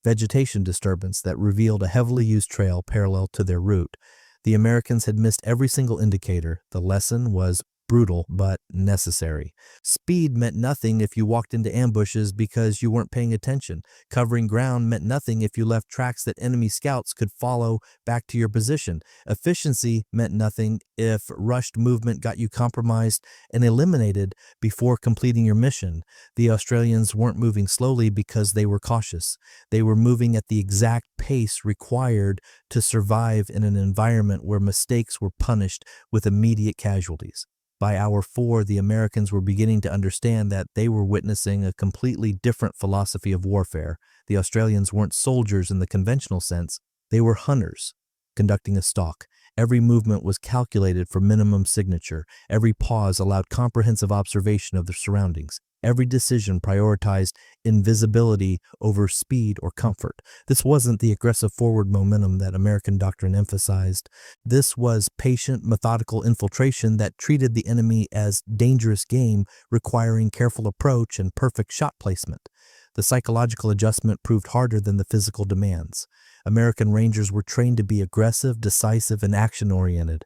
vegetation disturbance that revealed a heavily used trail parallel to their route. The Americans had missed every single indicator. The lesson was brutal but necessary. Speed meant nothing if you walked into ambushes because you weren't paying attention. Covering ground meant nothing if you left tracks that enemy scouts could follow back to your position. Efficiency meant nothing if rushed movement got you compromised and eliminated before completing your mission. The Australians weren't moving slowly because they were cautious. They were moving at the exact pace required to survive in an environment where mistakes were punished with immediate casualties. By hour 4, the Americans were beginning to understand that they were witnessing a completely different philosophy of warfare. The Australians weren't soldiers in the conventional sense. They were hunters, conducting a stalk. Every movement was calculated for minimum signature. Every pause allowed comprehensive observation of their surroundings. Every decision prioritized invisibility over speed or comfort. This wasn't the aggressive forward momentum that American doctrine emphasized. This was patient, methodical infiltration that treated the enemy as dangerous game, requiring careful approach and perfect shot placement. The psychological adjustment proved harder than the physical demands. American Rangers were trained to be aggressive, decisive, and action-oriented.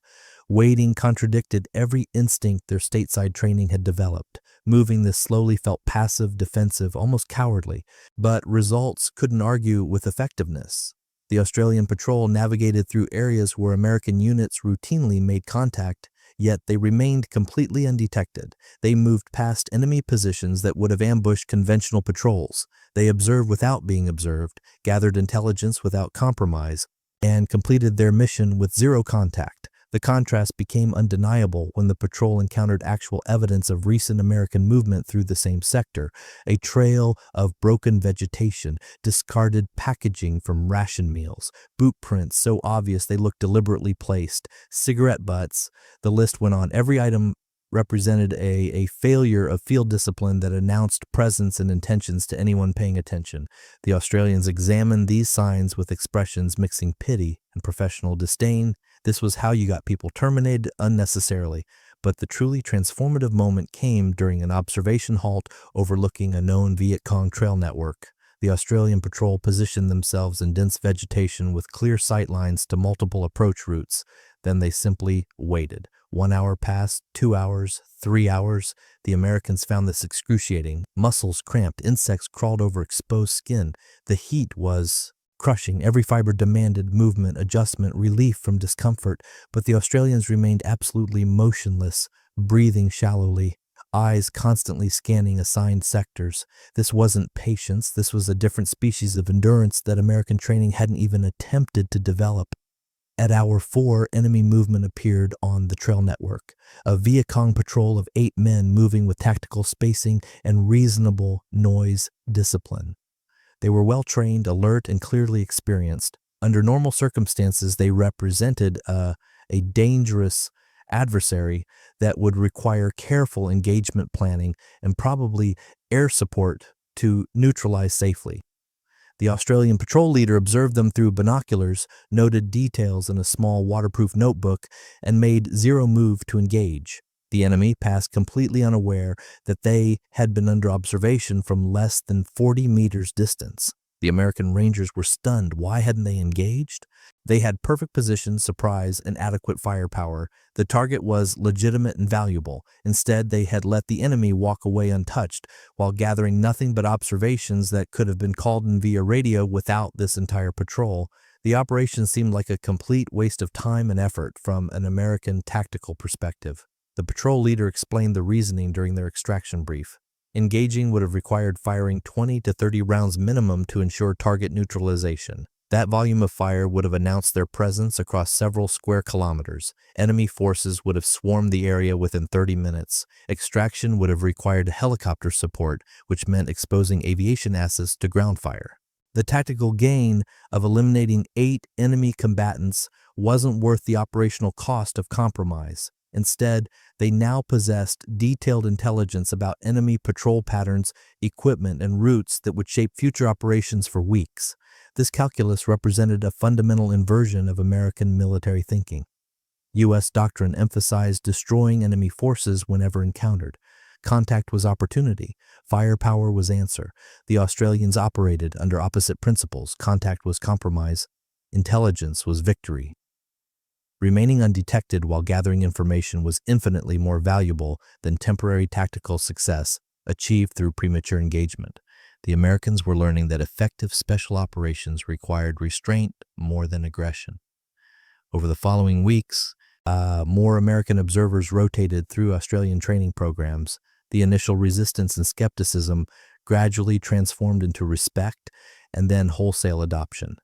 Waiting contradicted every instinct their stateside training had developed. Moving this slowly felt passive, defensive, almost cowardly, but results couldn't argue with effectiveness. The Australian patrol navigated through areas where American units routinely made contact, yet they remained completely undetected. They moved past enemy positions that would have ambushed conventional patrols. They observed without being observed, gathered intelligence without compromise, and completed their mission with zero contact. The contrast became undeniable when the patrol encountered actual evidence of recent American movement through the same sector, a trail of broken vegetation, discarded packaging from ration meals, boot prints so obvious they looked deliberately placed, cigarette butts. The list went on. Every item represented a failure of field discipline that announced presence and intentions to anyone paying attention. The Australians examined these signs with expressions mixing pity and professional disdain. This was how you got people terminated unnecessarily. But the truly transformative moment came during an observation halt overlooking a known Vietcong trail network. The Australian patrol positioned themselves in dense vegetation with clear sight lines to multiple approach routes. Then they simply waited. 1 hour passed, 2 hours, 3 hours. The Americans found this excruciating. Muscles cramped, insects crawled over exposed skin. The heat was crushing. Every fiber demanded movement, adjustment, relief from discomfort. But the Australians remained absolutely motionless, breathing shallowly, eyes constantly scanning assigned sectors. This wasn't patience. This was a different species of endurance that American training hadn't even attempted to develop. At hour 4, enemy movement appeared on the trail network, a Vietcong patrol of 8 men moving with tactical spacing and reasonable noise discipline. They were well-trained, alert, and clearly experienced. Under normal circumstances, they represented a dangerous adversary that would require careful engagement planning and probably air support to neutralize safely. The Australian patrol leader observed them through binoculars, noted details in a small waterproof notebook, and made zero move to engage. The enemy passed completely unaware that they had been under observation from less than 40 meters distance. The American Rangers were stunned. Why hadn't they engaged? They had perfect position, surprise, and adequate firepower. The target was legitimate and valuable. Instead, they had let the enemy walk away untouched, while gathering nothing but observations that could have been called in via radio without this entire patrol. The operation seemed like a complete waste of time and effort from an American tactical perspective. The patrol leader explained the reasoning during their extraction brief. Engaging would have required firing 20 to 30 rounds minimum to ensure target neutralization. That volume of fire would have announced their presence across several square kilometers. Enemy forces would have swarmed the area within 30 minutes. Extraction would have required helicopter support, which meant exposing aviation assets to ground fire. The tactical gain of eliminating 8 enemy combatants wasn't worth the operational cost of compromise. Instead, they now possessed detailed intelligence about enemy patrol patterns, equipment, and routes that would shape future operations for weeks. This calculus represented a fundamental inversion of American military thinking. U.S. doctrine emphasized destroying enemy forces whenever encountered. Contact was opportunity. Firepower was answer. The Australians operated under opposite principles. Contact was compromise. Intelligence was victory. Remaining undetected while gathering information was infinitely more valuable than temporary tactical success achieved through premature engagement. The Americans were learning that effective special operations required restraint more than aggression. Over the following weeks, more American observers rotated through Australian training programs. The initial resistance and skepticism gradually transformed into respect and then wholesale adoption.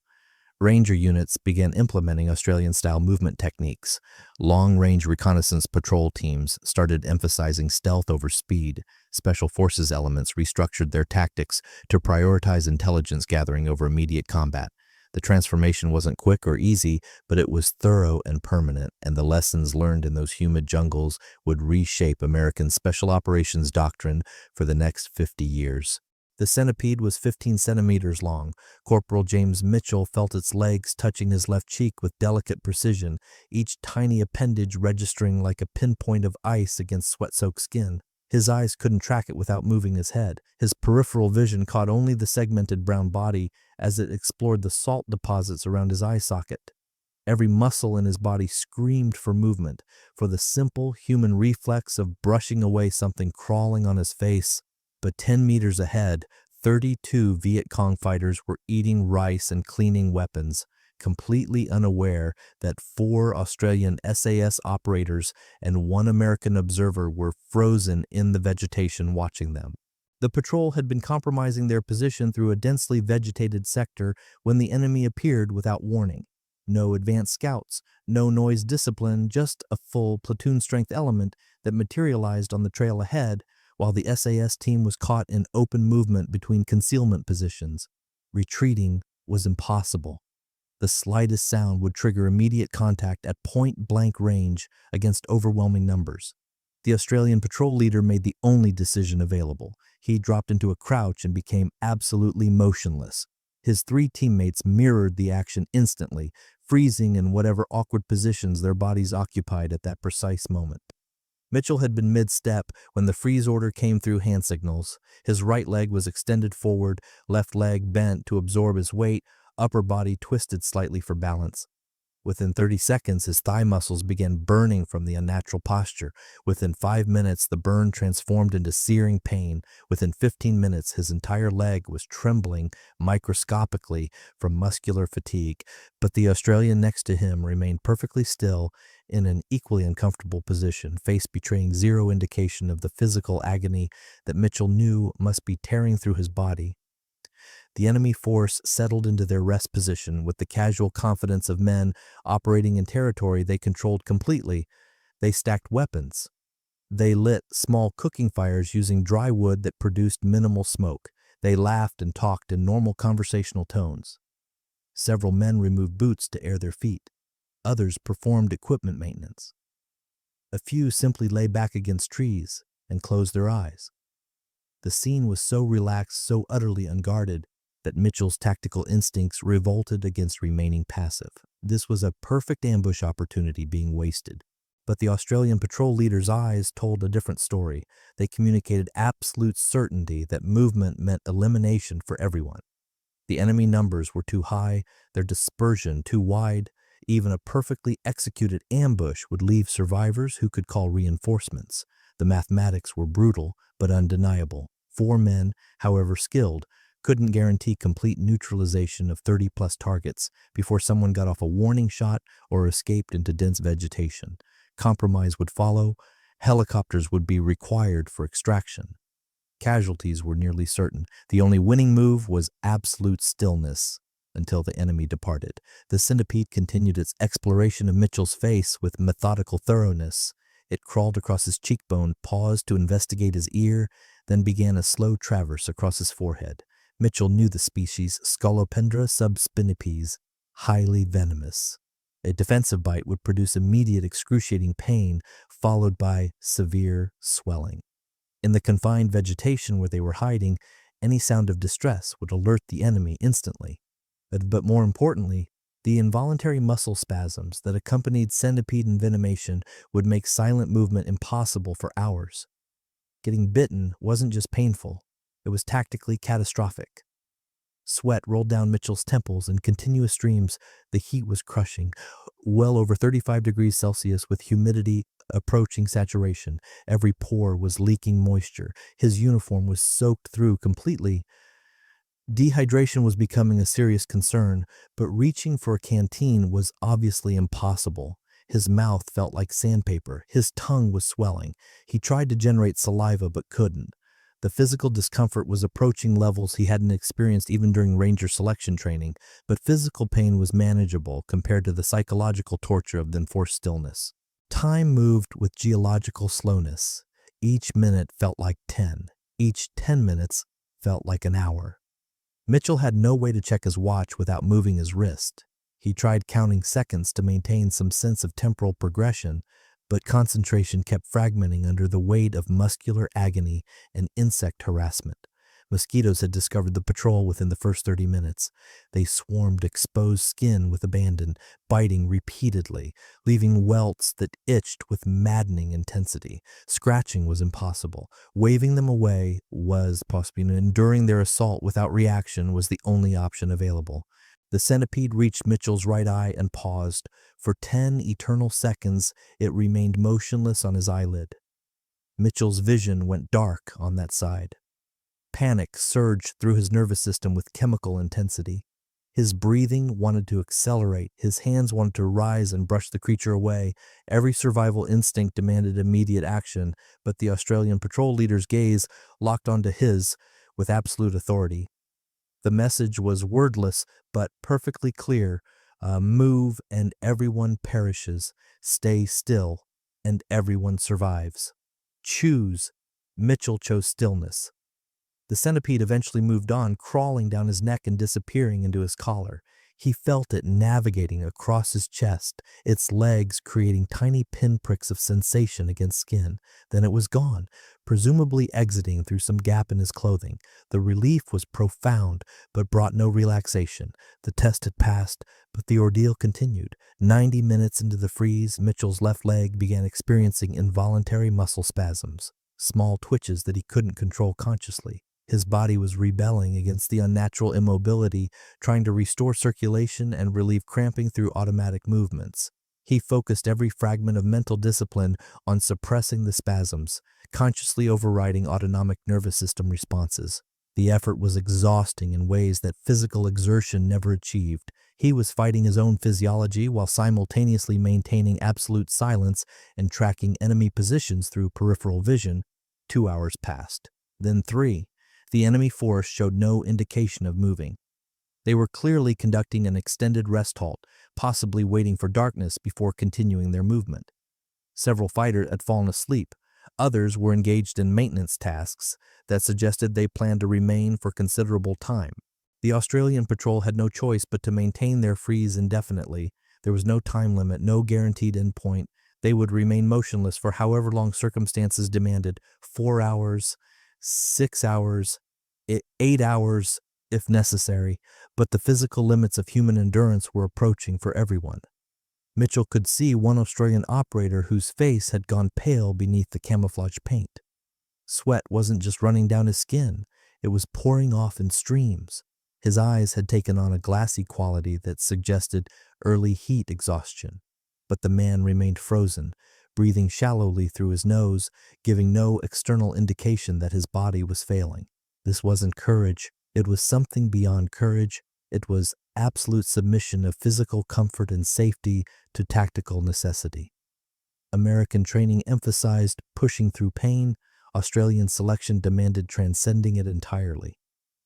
Ranger units began implementing Australian-style movement techniques. Long-range reconnaissance patrol teams started emphasizing stealth over speed. Special forces elements restructured their tactics to prioritize intelligence gathering over immediate combat. The transformation wasn't quick or easy, but it was thorough and permanent, and the lessons learned in those humid jungles would reshape American special operations doctrine for the next 50 years. The centipede was 15 centimeters long. Corporal James Mitchell felt its legs touching his left cheek with delicate precision, each tiny appendage registering like a pinpoint of ice against sweat-soaked skin. His eyes couldn't track it without moving his head. His peripheral vision caught only the segmented brown body as it explored the salt deposits around his eye socket. Every muscle in his body screamed for movement, for the simple human reflex of brushing away something crawling on his face. But 10 meters ahead, 32 Vietcong fighters were eating rice and cleaning weapons, completely unaware that 4 Australian SAS operators and 1 American observer were frozen in the vegetation watching them. The patrol had been compromising their position through a densely vegetated sector when the enemy appeared without warning. No advanced scouts, no noise discipline, just a full platoon-strength element that materialized on the trail ahead, while the SAS team was caught in open movement between concealment positions. Retreating was impossible. The slightest sound would trigger immediate contact at point-blank range against overwhelming numbers. The Australian patrol leader made the only decision available. He dropped into a crouch and became absolutely motionless. His 3 teammates mirrored the action instantly, freezing in whatever awkward positions their bodies occupied at that precise moment. Mitchell had been mid-step when the freeze order came through hand signals. His right leg was extended forward, left leg bent to absorb his weight, upper body twisted slightly for balance. Within 30 seconds, his thigh muscles began burning from the unnatural posture. Within 5 minutes, the burn transformed into searing pain. Within 15 minutes, his entire leg was trembling microscopically from muscular fatigue. But the Australian next to him remained perfectly still in an equally uncomfortable position, face betraying zero indication of the physical agony that Mitchell knew must be tearing through his body. The enemy force settled into their rest position with the casual confidence of men operating in territory they controlled completely. They stacked weapons. They lit small cooking fires using dry wood that produced minimal smoke. They laughed and talked in normal conversational tones. Several men removed boots to air their feet. Others performed equipment maintenance. A few simply lay back against trees and closed their eyes. The scene was so relaxed, so utterly unguarded, that Mitchell's tactical instincts revolted against remaining passive. This was a perfect ambush opportunity being wasted. But the Australian patrol leader's eyes told a different story. They communicated absolute certainty that movement meant elimination for everyone. The enemy numbers were too high, their dispersion too wide. Even a perfectly executed ambush would leave survivors who could call reinforcements. The mathematics were brutal but undeniable. 4 men, however skilled, couldn't guarantee complete neutralization of 30-plus targets before someone got off a warning shot or escaped into dense vegetation. Compromise would follow. Helicopters would be required for extraction. Casualties were nearly certain. The only winning move was absolute stillness until the enemy departed. The centipede continued its exploration of Mitchell's face with methodical thoroughness. It crawled across his cheekbone, paused to investigate his ear, then began a slow traverse across his forehead. Mitchell knew the species, Scolopendra subspinipes, highly venomous. A defensive bite would produce immediate excruciating pain, followed by severe swelling. In the confined vegetation where they were hiding, any sound of distress would alert the enemy instantly. But more importantly, the involuntary muscle spasms that accompanied centipede envenomation would make silent movement impossible for hours. Getting bitten wasn't just painful, it was tactically catastrophic. Sweat rolled down Mitchell's temples in continuous streams. The heat was crushing, well over 35 degrees Celsius with humidity approaching saturation. Every pore was leaking moisture. His uniform was soaked through completely. Dehydration was becoming a serious concern, but reaching for a canteen was obviously impossible. His mouth felt like sandpaper. His tongue was swelling. He tried to generate saliva but couldn't. The physical discomfort was approaching levels he hadn't experienced even during Ranger selection training, but physical pain was manageable compared to the psychological torture of the enforced stillness. Time moved with geological slowness. Each minute felt like 10. Each 10 minutes felt like an hour. Mitchell had no way to check his watch without moving his wrist. He tried counting seconds to maintain some sense of temporal progression, but concentration kept fragmenting under the weight of muscular agony and insect harassment. Mosquitoes had discovered the patrol within the first 30 minutes. They swarmed exposed skin with abandon, biting repeatedly, leaving welts that itched with maddening intensity. Scratching was impossible. Waving them away was possible, and enduring their assault without reaction was the only option available. The centipede reached Mitchell's right eye and paused. For 10 eternal seconds, it remained motionless on his eyelid. Mitchell's vision went dark on that side. Panic surged through his nervous system with chemical intensity. His breathing wanted to accelerate. His hands wanted to rise and brush the creature away. Every survival instinct demanded immediate action, but the Australian patrol leader's gaze locked onto his with absolute authority. The message was wordless, but perfectly clear. Move and everyone perishes. Stay still and everyone survives. Choose. Mitchell chose stillness. The centipede eventually moved on, crawling down his neck and disappearing into his collar. He felt it navigating across his chest, its legs creating tiny pinpricks of sensation against skin. Then it was gone, presumably exiting through some gap in his clothing. The relief was profound, but brought no relaxation. The test had passed, but the ordeal continued. 90 minutes into the freeze, Mitchell's left leg began experiencing involuntary muscle spasms, small twitches that he couldn't control consciously. His body was rebelling against the unnatural immobility, trying to restore circulation and relieve cramping through automatic movements. He focused every fragment of mental discipline on suppressing the spasms, consciously overriding autonomic nervous system responses. The effort was exhausting in ways that physical exertion never achieved. He was fighting his own physiology while simultaneously maintaining absolute silence and tracking enemy positions through peripheral vision. 2 hours passed. Then 3. The enemy force showed no indication of moving. They were clearly conducting an extended rest halt, possibly waiting for darkness before continuing their movement. Several fighters had fallen asleep. Others were engaged in maintenance tasks that suggested they planned to remain for considerable time. The Australian patrol had no choice but to maintain their freeze indefinitely. There was no time limit, no guaranteed endpoint. They would remain motionless for however long circumstances demanded, 4 hours, 6 hours, 8 hours if necessary, but the physical limits of human endurance were approaching for everyone. Mitchell could see one Australian operator whose face had gone pale beneath the camouflage paint. Sweat wasn't just running down his skin, it was pouring off in streams. His eyes had taken on a glassy quality that suggested early heat exhaustion, but the man remained frozen, breathing shallowly through his nose, giving no external indication that his body was failing. This wasn't courage. It was something beyond courage. It was absolute submission of physical comfort and safety to tactical necessity. American training emphasized pushing through pain. Australian selection demanded transcending it entirely.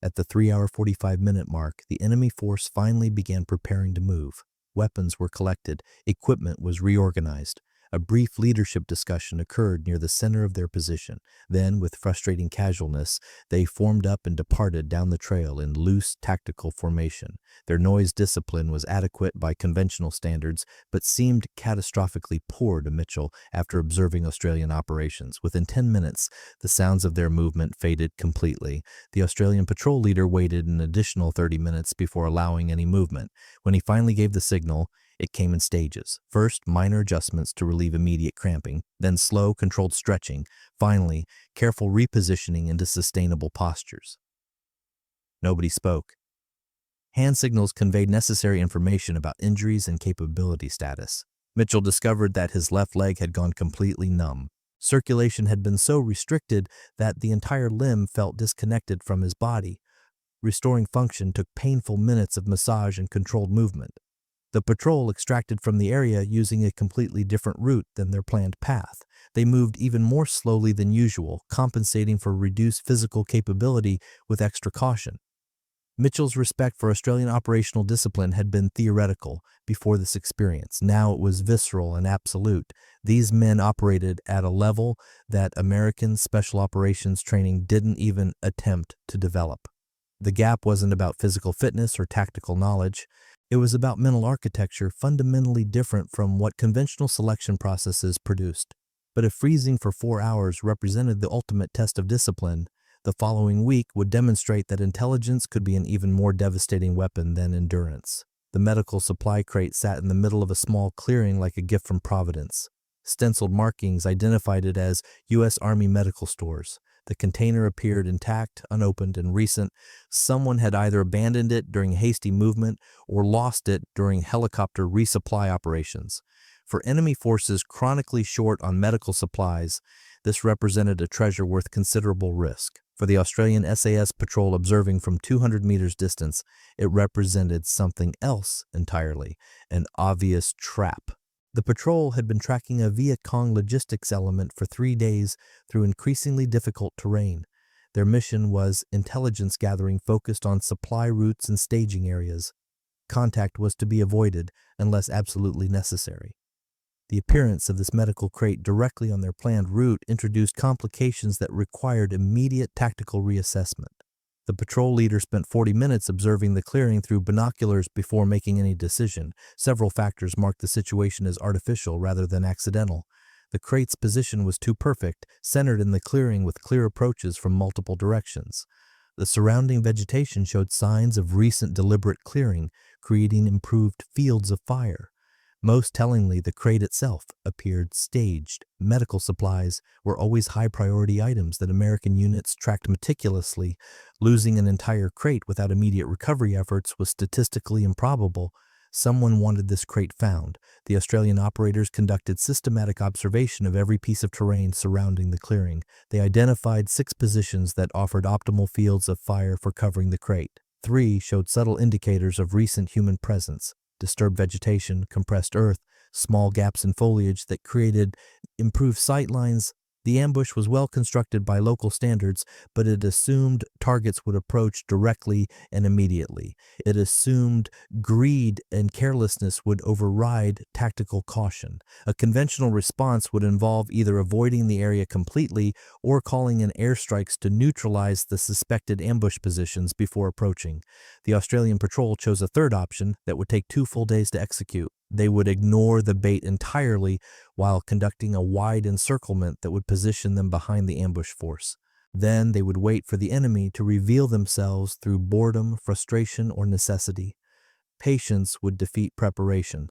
At the 3-hour 45-minute mark, the enemy force finally began preparing to move. Weapons were collected. Equipment was reorganized. A brief leadership discussion occurred near the center of their position. Then, with frustrating casualness, they formed up and departed down the trail in loose tactical formation. Their noise discipline was adequate by conventional standards, but seemed catastrophically poor to Mitchell after observing Australian operations. Within 10 minutes, the sounds of their movement faded completely. The Australian patrol leader waited an additional 30 minutes before allowing any movement. When he finally gave the signal, It came in stages. First, minor adjustments to relieve immediate cramping, then slow, controlled stretching, finally, careful repositioning into sustainable postures. Nobody spoke. Hand signals conveyed necessary information about injuries and capability status. Mitchell discovered that his left leg had gone completely numb. Circulation had been so restricted that the entire limb felt disconnected from his body. Restoring function took painful minutes of massage and controlled movement. The patrol extracted from the area using a completely different route than their planned path. They moved even more slowly than usual, compensating for reduced physical capability with extra caution. Mitchell's respect for Australian operational discipline had been theoretical before this experience. Now it was visceral and absolute. These men operated at a level that American special operations training didn't even attempt to develop. The gap wasn't about physical fitness or tactical knowledge. It was about mental architecture fundamentally different from what conventional selection processes produced. But if freezing for 4 hours represented the ultimate test of discipline, the following week would demonstrate that intelligence could be an even more devastating weapon than endurance. The medical supply crate sat in the middle of a small clearing like a gift from Providence. Stenciled markings identified it as U.S. Army Medical Stores. The container appeared intact, unopened, and recent. Someone had either abandoned it during hasty movement or lost it during helicopter resupply operations. For enemy forces chronically short on medical supplies, this represented a treasure worth considerable risk. For the Australian SAS patrol observing from 200 meters distance, it represented something else entirely, an obvious trap. The patrol had been tracking a Vietcong logistics element for 3 days through increasingly difficult terrain. Their mission was intelligence gathering focused on supply routes and staging areas. Contact was to be avoided unless absolutely necessary. The appearance of this medical crate directly on their planned route introduced complications that required immediate tactical reassessment. The patrol leader spent 40 minutes observing the clearing through binoculars before making any decision. Several factors marked the situation as artificial rather than accidental. The crate's position was too perfect, centered in the clearing with clear approaches from multiple directions. The surrounding vegetation showed signs of recent deliberate clearing, creating improved fields of fire. Most tellingly, the crate itself appeared staged. Medical supplies were always high-priority items that American units tracked meticulously. Losing an entire crate without immediate recovery efforts was statistically improbable. Someone wanted this crate found. The Australian operators conducted systematic observation of every piece of terrain surrounding the clearing. They identified 6 positions that offered optimal fields of fire for covering the crate. 3 showed subtle indicators of recent human presence. Disturbed vegetation, compressed earth, small gaps in foliage that created improved sight lines. The ambush was well constructed by local standards, but it assumed targets would approach directly and immediately. It assumed greed and carelessness would override tactical caution. A conventional response would involve either avoiding the area completely or calling in airstrikes to neutralize the suspected ambush positions before approaching. The Australian patrol chose a third option that would take 2 full days to execute. They would ignore the bait entirely while conducting a wide encirclement that would position them behind the ambush force. Then they would wait for the enemy to reveal themselves through boredom, frustration, or necessity. Patience would defeat preparation.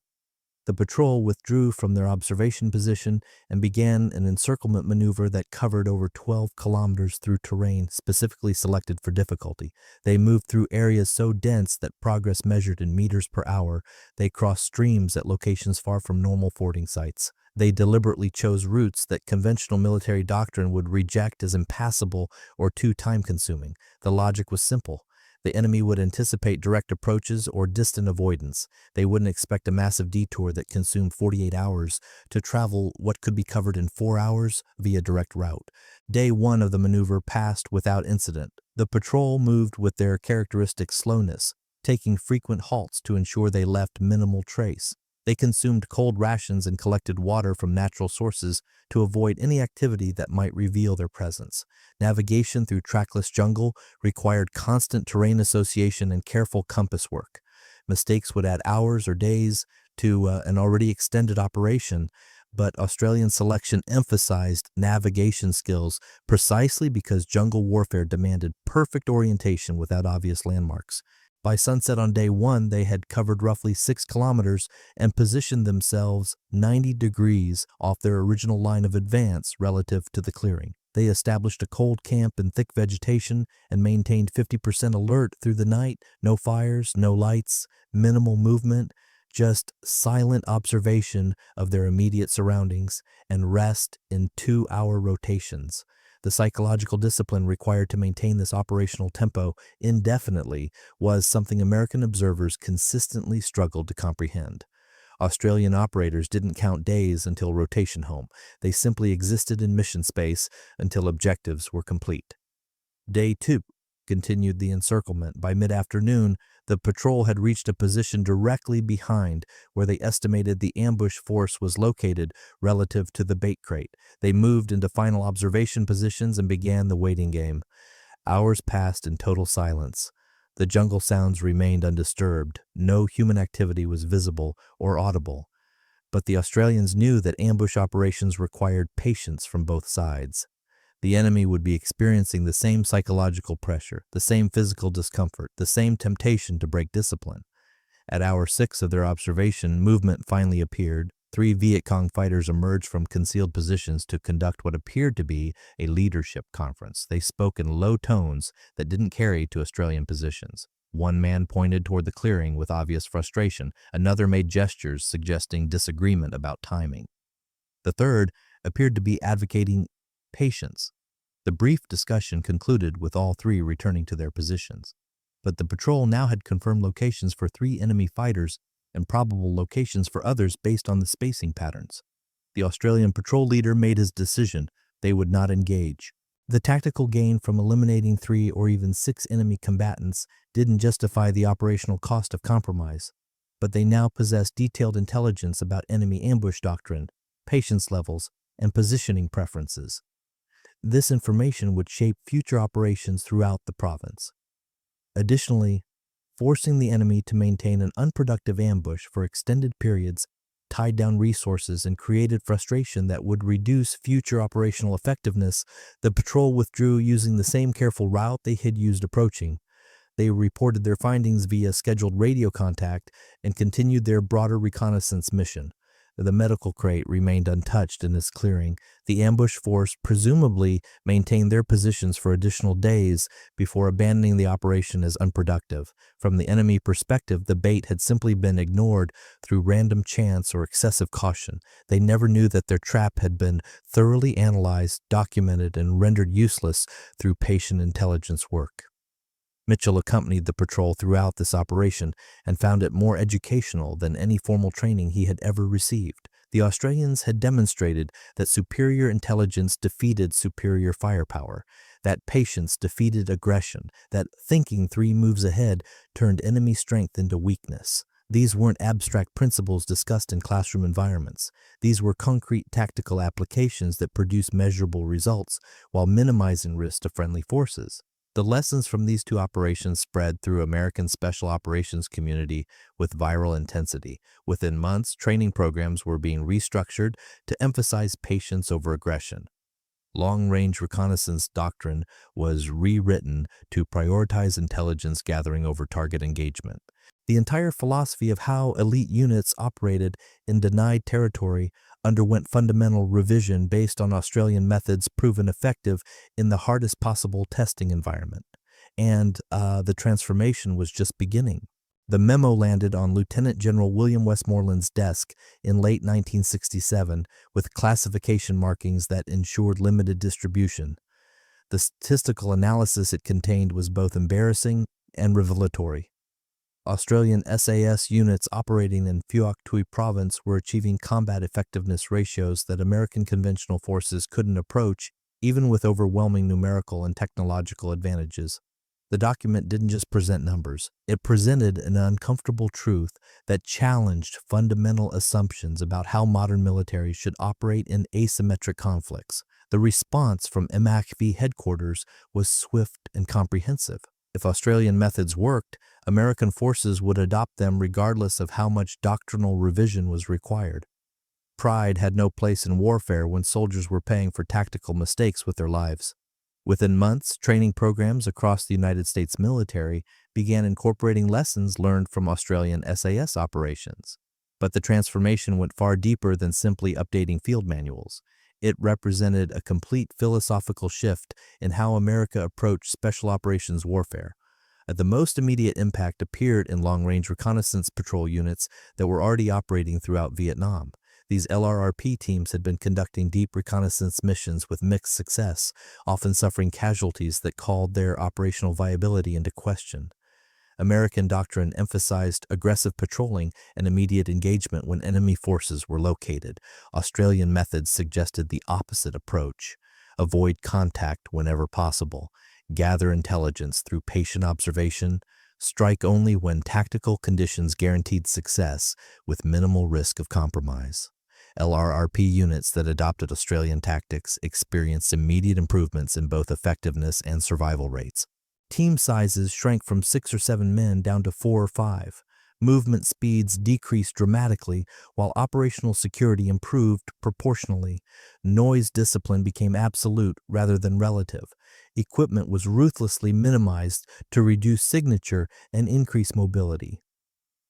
The patrol withdrew from their observation position and began an encirclement maneuver that covered over 12 kilometers through terrain specifically selected for difficulty. They moved through areas so dense that progress measured in meters per hour. They crossed streams at locations far from normal fording sites. They deliberately chose routes that conventional military doctrine would reject as impassable or too time-consuming. The logic was simple. The enemy would anticipate direct approaches or distant avoidance. They wouldn't expect a massive detour that consumed 48 hours to travel what could be covered in 4 hours via direct route. Day 1 of the maneuver passed without incident. The patrol moved with their characteristic slowness, taking frequent halts to ensure they left minimal trace. They consumed cold rations and collected water from natural sources to avoid any activity that might reveal their presence. Navigation through trackless jungle required constant terrain association and careful compass work. Mistakes would add hours or days to an already extended operation, but Australian selection emphasized navigation skills precisely because jungle warfare demanded perfect orientation without obvious landmarks. By sunset on day 1, they had covered roughly 6 kilometers and positioned themselves 90 degrees off their original line of advance relative to the clearing. They established a cold camp in thick vegetation and maintained 50% alert through the night. No fires, no lights, minimal movement, just silent observation of their immediate surroundings and rest in 2-hour rotations. The psychological discipline required to maintain this operational tempo indefinitely was something American observers consistently struggled to comprehend. Australian operators didn't count days until rotation home. They simply existed in mission space until objectives were complete. Day 2 continued the encirclement. By mid-afternoon, the patrol had reached a position directly behind where they estimated the ambush force was located relative to the bait crate. They moved into final observation positions and began the waiting game. Hours passed in total silence. The jungle sounds remained undisturbed. No human activity was visible or audible. But the Australians knew that ambush operations required patience from both sides. The enemy would be experiencing the same psychological pressure, the same physical discomfort, the same temptation to break discipline. At hour 6 of their observation, movement finally appeared. 3 Vietcong fighters emerged from concealed positions to conduct what appeared to be a leadership conference. They spoke in low tones that didn't carry to Australian positions. One man pointed toward the clearing with obvious frustration. Another made gestures suggesting disagreement about timing. The third appeared to be advocating patience. The brief discussion concluded with all 3 returning to their positions. But the patrol now had confirmed locations for 3 enemy fighters and probable locations for others based on the spacing patterns. The Australian patrol leader made his decision. They would not engage. The tactical gain from eliminating 3 or even 6 enemy combatants didn't justify the operational cost of compromise, but they now possessed detailed intelligence about enemy ambush doctrine, patience levels, and positioning preferences. This information would shape future operations throughout the province. Additionally, forcing the enemy to maintain an unproductive ambush for extended periods tied down resources and created frustration that would reduce future operational effectiveness. The patrol withdrew using the same careful route they had used approaching. They reported their findings via scheduled radio contact and continued their broader reconnaissance mission. The medical crate remained untouched in its clearing. The ambush force presumably maintained their positions for additional days before abandoning the operation as unproductive. From the enemy perspective, the bait had simply been ignored through random chance or excessive caution. They never knew that their trap had been thoroughly analyzed, documented, and rendered useless through patient intelligence work. Mitchell accompanied the patrol throughout this operation and found it more educational than any formal training he had ever received. The Australians had demonstrated that superior intelligence defeated superior firepower, that patience defeated aggression, that thinking 3 moves ahead turned enemy strength into weakness. These weren't abstract principles discussed in classroom environments. These were concrete tactical applications that produced measurable results while minimizing risk to friendly forces. The lessons from these 2 operations spread through American special operations community with viral intensity. Within months, training programs were being restructured to emphasize patience over aggression. Long-range reconnaissance doctrine was rewritten to prioritize intelligence gathering over target engagement. The entire philosophy of how elite units operated in denied territory underwent fundamental revision based on Australian methods proven effective in the hardest possible testing environment. And the transformation was just beginning. The memo landed on Lieutenant General William Westmoreland's desk in late 1967 with classification markings that ensured limited distribution. The statistical analysis it contained was both embarrassing and revelatory. Australian SAS units operating in Phuoc Tuy province were achieving combat effectiveness ratios that American conventional forces couldn't approach, even with overwhelming numerical and technological advantages. The document didn't just present numbers. It presented an uncomfortable truth that challenged fundamental assumptions about how modern militaries should operate in asymmetric conflicts. The response from MACV headquarters was swift and comprehensive. If Australian methods worked, American forces would adopt them regardless of how much doctrinal revision was required. Pride had no place in warfare when soldiers were paying for tactical mistakes with their lives. Within months, training programs across the United States military began incorporating lessons learned from Australian SAS operations. But the transformation went far deeper than simply updating field manuals. It represented a complete philosophical shift in how America approached special operations warfare. The most immediate impact appeared in long-range reconnaissance patrol units that were already operating throughout Vietnam. These LRRP teams had been conducting deep reconnaissance missions with mixed success, often suffering casualties that called their operational viability into question. American doctrine emphasized aggressive patrolling and immediate engagement when enemy forces were located. Australian methods suggested the opposite approach: avoid contact whenever possible, gather intelligence through patient observation, strike only when tactical conditions guaranteed success with minimal risk of compromise. LRRP units that adopted Australian tactics experienced immediate improvements in both effectiveness and survival rates. Team sizes shrank from 6 or 7 men down to 4 or 5. Movement speeds decreased dramatically, while operational security improved proportionally. Noise discipline became absolute rather than relative. Equipment was ruthlessly minimized to reduce signature and increase mobility.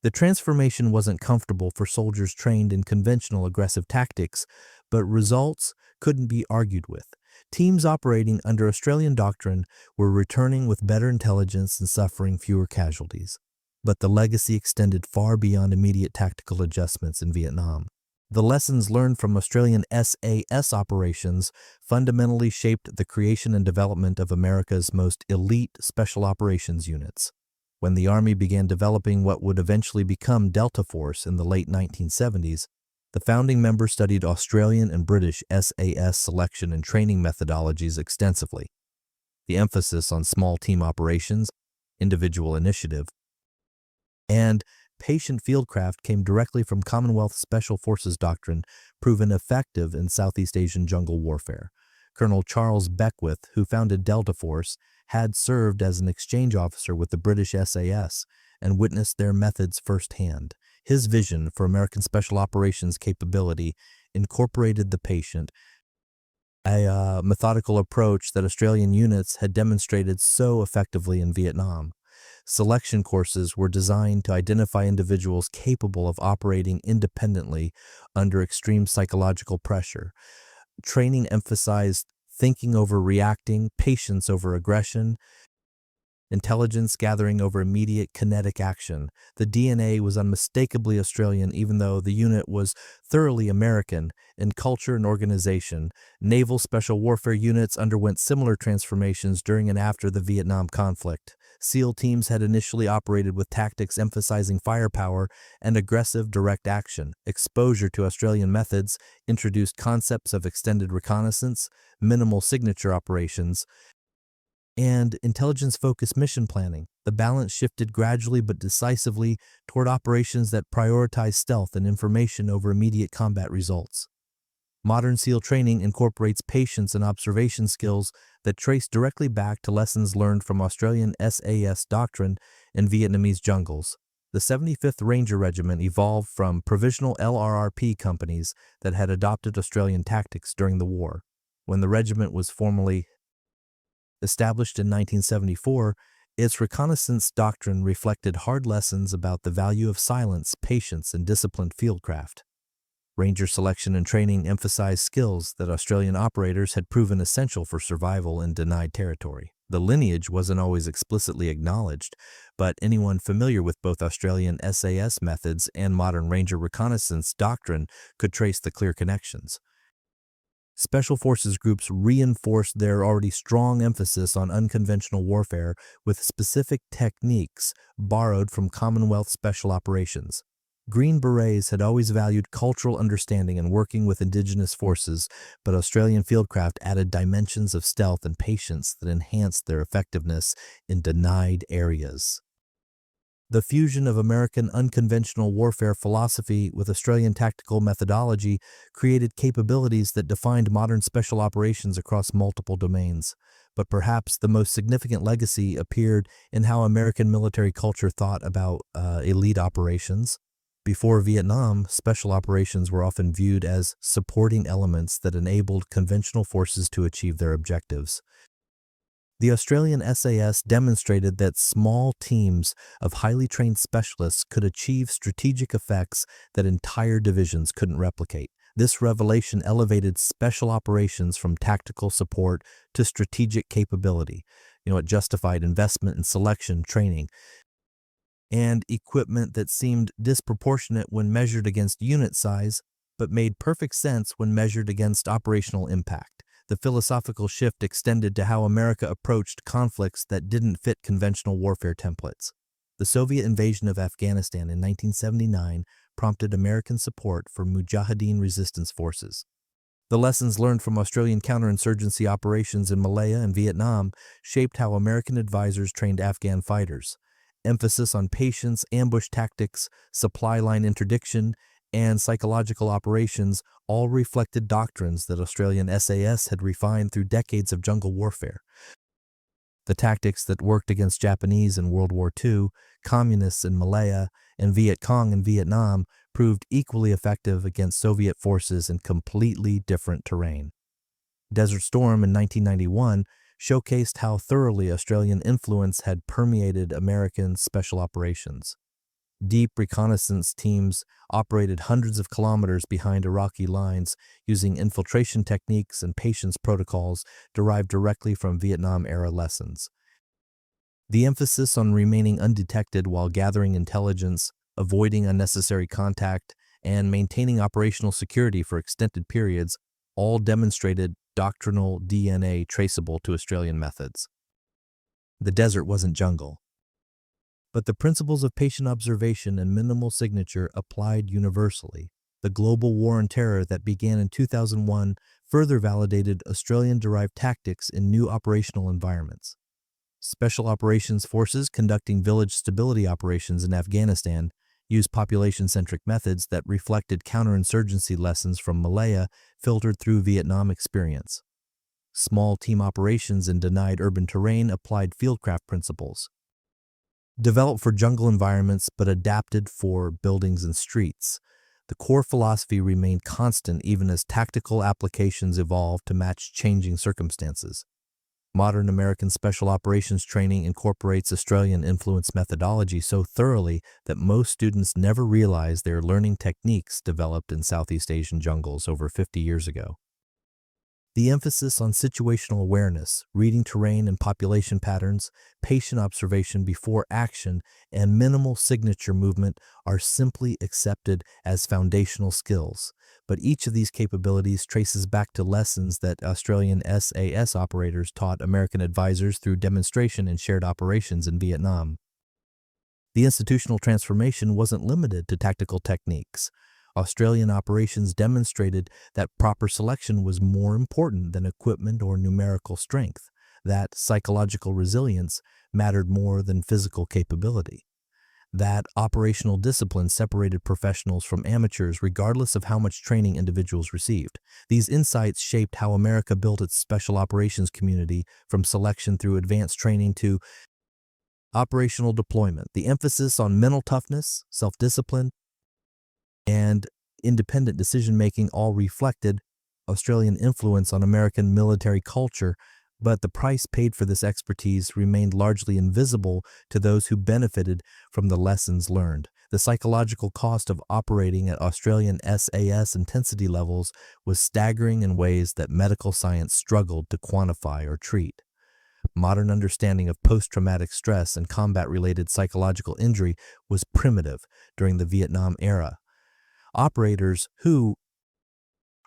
The transformation wasn't comfortable for soldiers trained in conventional aggressive tactics, but results couldn't be argued with. Teams operating under Australian doctrine were returning with better intelligence and suffering fewer casualties. But the legacy extended far beyond immediate tactical adjustments in Vietnam. The lessons learned from Australian SAS operations fundamentally shaped the creation and development of America's most elite special operations units. When the Army began developing what would eventually become Delta Force in the late 1970s, the founding members studied Australian and British SAS selection and training methodologies extensively. The emphasis on small team operations, individual initiative, and patient fieldcraft came directly from Commonwealth Special Forces doctrine, proven effective in Southeast Asian jungle warfare. Colonel Charles Beckwith, who founded Delta Force, had served as an exchange officer with the British SAS and witnessed their methods firsthand. His vision for American special operations capability incorporated the patient, a methodical approach that Australian units had demonstrated so effectively in Vietnam. Selection courses were designed to identify individuals capable of operating independently under extreme psychological pressure. Training emphasized thinking over reacting, patience over aggression, intelligence gathering over immediate kinetic action. The DNA was unmistakably Australian, even though the unit was thoroughly American in culture and organization. Naval Special Warfare units underwent similar transformations during and after the Vietnam conflict. SEAL teams had initially operated with tactics emphasizing firepower and aggressive direct action. Exposure to Australian methods introduced concepts of extended reconnaissance, minimal signature operations, and intelligence-focused mission planning. The balance shifted gradually but decisively toward operations that prioritize stealth and information over immediate combat results. Modern SEAL training incorporates patience and observation skills that trace directly back to lessons learned from Australian SAS doctrine in Vietnamese jungles. The 75th Ranger Regiment evolved from provisional LRRP companies that had adopted Australian tactics during the war. When the regiment was formally established in 1974, its reconnaissance doctrine reflected hard lessons about the value of silence, patience, and disciplined fieldcraft. Ranger selection and training emphasized skills that Australian operators had proven essential for survival in denied territory. The lineage wasn't always explicitly acknowledged, but anyone familiar with both Australian SAS methods and modern Ranger reconnaissance doctrine could trace the clear connections. Special Forces groups reinforced their already strong emphasis on unconventional warfare with specific techniques borrowed from Commonwealth Special Operations. Green Berets had always valued cultural understanding and working with indigenous forces, but Australian fieldcraft added dimensions of stealth and patience that enhanced their effectiveness in denied areas. The fusion of American unconventional warfare philosophy with Australian tactical methodology created capabilities that defined modern special operations across multiple domains. But perhaps the most significant legacy appeared in how American military culture thought about elite operations. Before Vietnam, special operations were often viewed as supporting elements that enabled conventional forces to achieve their objectives. The Australian SAS demonstrated that small teams of highly trained specialists could achieve strategic effects that entire divisions couldn't replicate. This revelation elevated special operations from tactical support to strategic capability. It justified investment in selection, training, and equipment that seemed disproportionate when measured against unit size, but made perfect sense when measured against operational impact. The philosophical shift extended to how America approached conflicts that didn't fit conventional warfare templates. The Soviet invasion of Afghanistan in 1979 prompted American support for Mujahideen resistance forces. The lessons learned from Australian counterinsurgency operations in Malaya and Vietnam shaped how American advisors trained Afghan fighters. Emphasis on patience, ambush tactics, supply line interdiction, and psychological operations all reflected doctrines that Australian SAS had refined through decades of jungle warfare. The tactics that worked against Japanese in World War II, Communists in Malaya, and Vietcong in Vietnam proved equally effective against Soviet forces in completely different terrain. Desert Storm in 1991 showcased how thoroughly Australian influence had permeated American special operations. Deep reconnaissance teams operated hundreds of kilometers behind Iraqi lines using infiltration techniques and patience protocols derived directly from Vietnam-era lessons. The emphasis on remaining undetected while gathering intelligence, avoiding unnecessary contact, and maintaining operational security for extended periods all demonstrated doctrinal DNA traceable to Australian methods. The desert wasn't jungle, but the principles of patient observation and minimal signature applied universally. The global war on terror that began in 2001 further validated Australian-derived tactics in new operational environments. Special Operations Forces conducting village stability operations in Afghanistan used population-centric methods that reflected counterinsurgency lessons from Malaya filtered through Vietnam experience. Small team operations in denied urban terrain applied fieldcraft principles. Developed for jungle environments but adapted for buildings and streets, the core philosophy remained constant even as tactical applications evolved to match changing circumstances. Modern American Special Operations training incorporates Australian influence methodology so thoroughly that most students never realize they are learning techniques developed in Southeast Asian jungles over 50 years ago. The emphasis on situational awareness, reading terrain and population patterns, patient observation before action, and minimal signature movement are simply accepted as foundational skills. But each of these capabilities traces back to lessons that Australian SAS operators taught American advisors through demonstration and shared operations in Vietnam. The institutional transformation wasn't limited to tactical techniques. Australian operations demonstrated that proper selection was more important than equipment or numerical strength, that psychological resilience mattered more than physical capability, that operational discipline separated professionals from amateurs regardless of how much training individuals received. These insights shaped how America built its special operations community from selection through advanced training to operational deployment. The emphasis on mental toughness, self-discipline, and independent decision-making all reflected Australian influence on American military culture, but the price paid for this expertise remained largely invisible to those who benefited from the lessons learned. The psychological cost of operating at Australian SAS intensity levels was staggering in ways that medical science struggled to quantify or treat. Modern understanding of post-traumatic stress and combat-related psychological injury was primitive during the Vietnam era. Operators who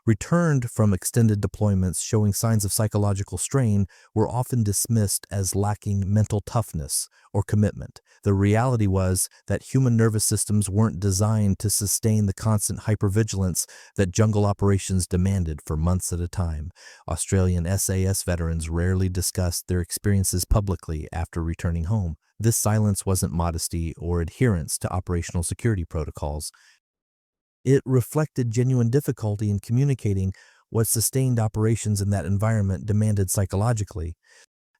returned from extended deployments showing signs of psychological strain were often dismissed as lacking mental toughness or commitment. The reality was that human nervous systems weren't designed to sustain the constant hypervigilance that jungle operations demanded for months at a time. Australian SAS veterans rarely discussed their experiences publicly after returning home. This silence wasn't modesty or adherence to operational security protocols. It reflected genuine difficulty in communicating what sustained operations in that environment demanded psychologically.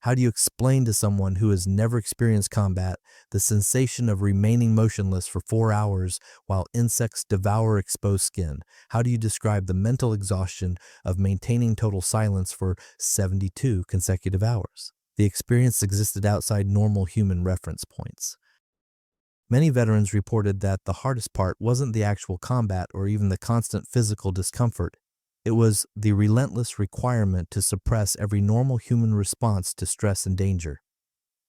How do you explain to someone who has never experienced combat the sensation of remaining motionless for 4 hours while insects devour exposed skin? How do you describe the mental exhaustion of maintaining total silence for 72 consecutive hours? The experience existed outside normal human reference points. Many veterans reported that the hardest part wasn't the actual combat or even the constant physical discomfort. It was the relentless requirement to suppress every normal human response to stress and danger.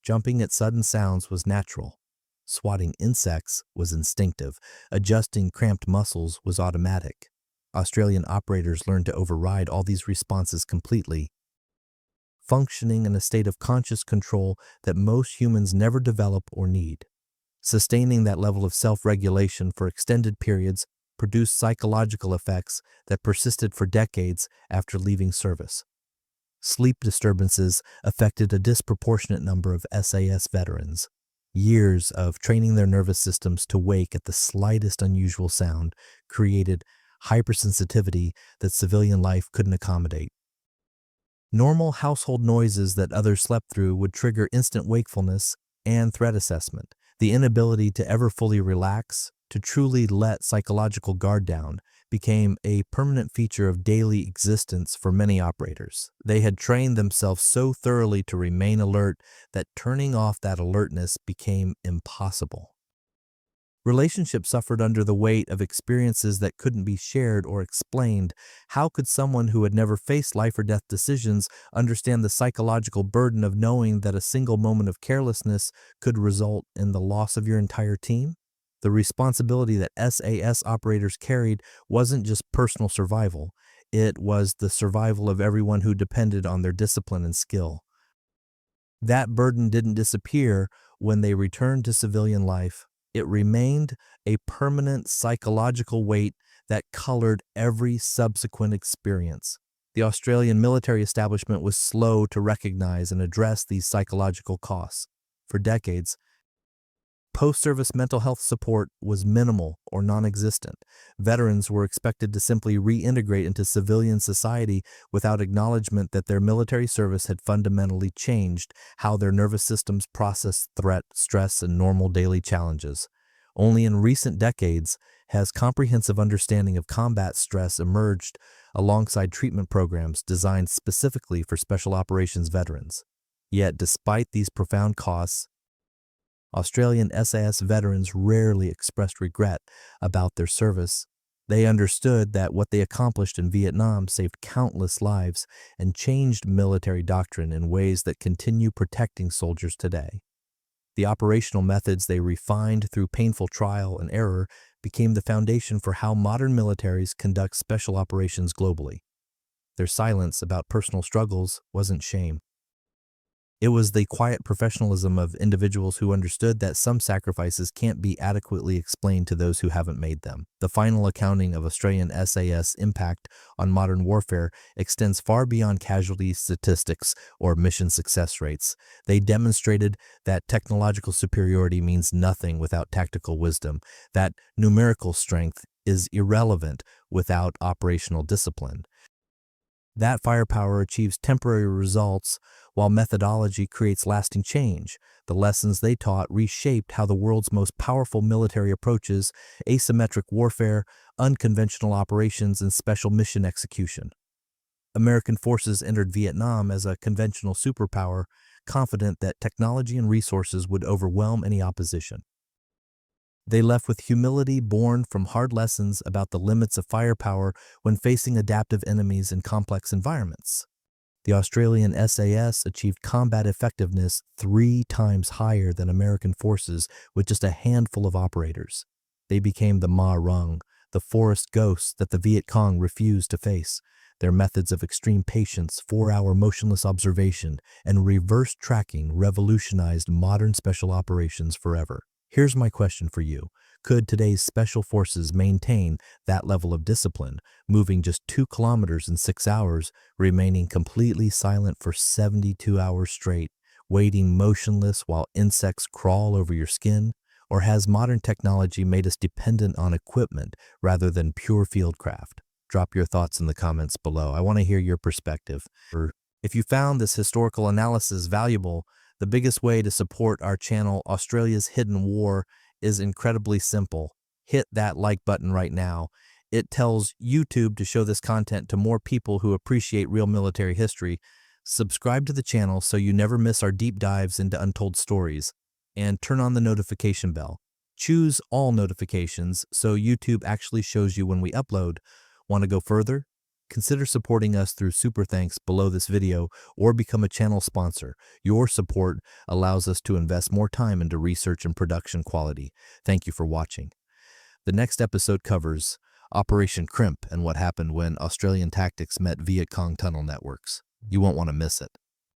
Jumping at sudden sounds was natural. Swatting insects was instinctive. Adjusting cramped muscles was automatic. Australian operators learned to override all these responses completely, functioning in a state of conscious control that most humans never develop or need. Sustaining that level of self-regulation for extended periods produced psychological effects that persisted for decades after leaving service. Sleep disturbances affected a disproportionate number of SAS veterans. Years of training their nervous systems to wake at the slightest unusual sound created hypersensitivity that civilian life couldn't accommodate. Normal household noises that others slept through would trigger instant wakefulness and threat assessment. The inability to ever fully relax, to truly let psychological guard down, became a permanent feature of daily existence for many operators. They had trained themselves so thoroughly to remain alert that turning off that alertness became impossible. Relationships suffered under the weight of experiences that couldn't be shared or explained. How could someone who had never faced life or death decisions understand the psychological burden of knowing that a single moment of carelessness could result in the loss of your entire team? The responsibility that SAS operators carried wasn't just personal survival. It was the survival of everyone who depended on their discipline and skill. That burden didn't disappear when they returned to civilian life. It remained a permanent psychological weight that colored every subsequent experience. The Australian military establishment was slow to recognize and address these psychological costs. For decades, post-service mental health support was minimal or non-existent. Veterans were expected to simply reintegrate into civilian society without acknowledgement that their military service had fundamentally changed how their nervous systems processed threat, stress, and normal daily challenges. Only in recent decades has comprehensive understanding of combat stress emerged alongside treatment programs designed specifically for special operations veterans. Yet, despite these profound costs, Australian SAS veterans rarely expressed regret about their service. They understood that what they accomplished in Vietnam saved countless lives and changed military doctrine in ways that continue protecting soldiers today. The operational methods they refined through painful trial and error became the foundation for how modern militaries conduct special operations globally. Their silence about personal struggles wasn't shame. It was the quiet professionalism of individuals who understood that some sacrifices can't be adequately explained to those who haven't made them. The final accounting of Australian SAS impact on modern warfare extends far beyond casualty statistics or mission success rates. They demonstrated that technological superiority means nothing without tactical wisdom, that numerical strength is irrelevant without operational discipline. That firepower achieves temporary results while methodology creates lasting change. The lessons they taught reshaped how the world's most powerful military approaches, asymmetric warfare, unconventional operations, and special mission execution. American forces entered Vietnam as a conventional superpower, confident that technology and resources would overwhelm any opposition. They left with humility born from hard lessons about the limits of firepower when facing adaptive enemies in complex environments. The Australian SAS achieved combat effectiveness 3 times higher than American forces with just a handful of operators. They became the Rung, the forest ghosts that the Vietcong refused to face. Their methods of extreme patience, 4-hour motionless observation, and reverse tracking revolutionized modern special operations forever. Here's my question for you. Could today's special forces maintain that level of discipline, moving just 2 kilometers in 6 hours, remaining completely silent for 72 hours straight, waiting motionless while insects crawl over your skin? Or has modern technology made us dependent on equipment rather than pure fieldcraft? Drop your thoughts in the comments below. I want to hear your perspective. If you found this historical analysis valuable, the biggest way to support our channel, Australia's Hidden War, is incredibly simple. Hit that like button right now. It tells YouTube to show this content to more people who appreciate real military history. Subscribe to the channel so you never miss our deep dives into untold stories, and turn on the notification bell. Choose all notifications so YouTube actually shows you when we upload. Want to go further? Consider supporting us through super thanks below this video or become a channel sponsor. Your support allows us to invest more time into research and production quality. Thank you for watching. The next episode covers Operation Crimp and what happened when Australian tactics met Vietcong tunnel networks. You won't want to miss it.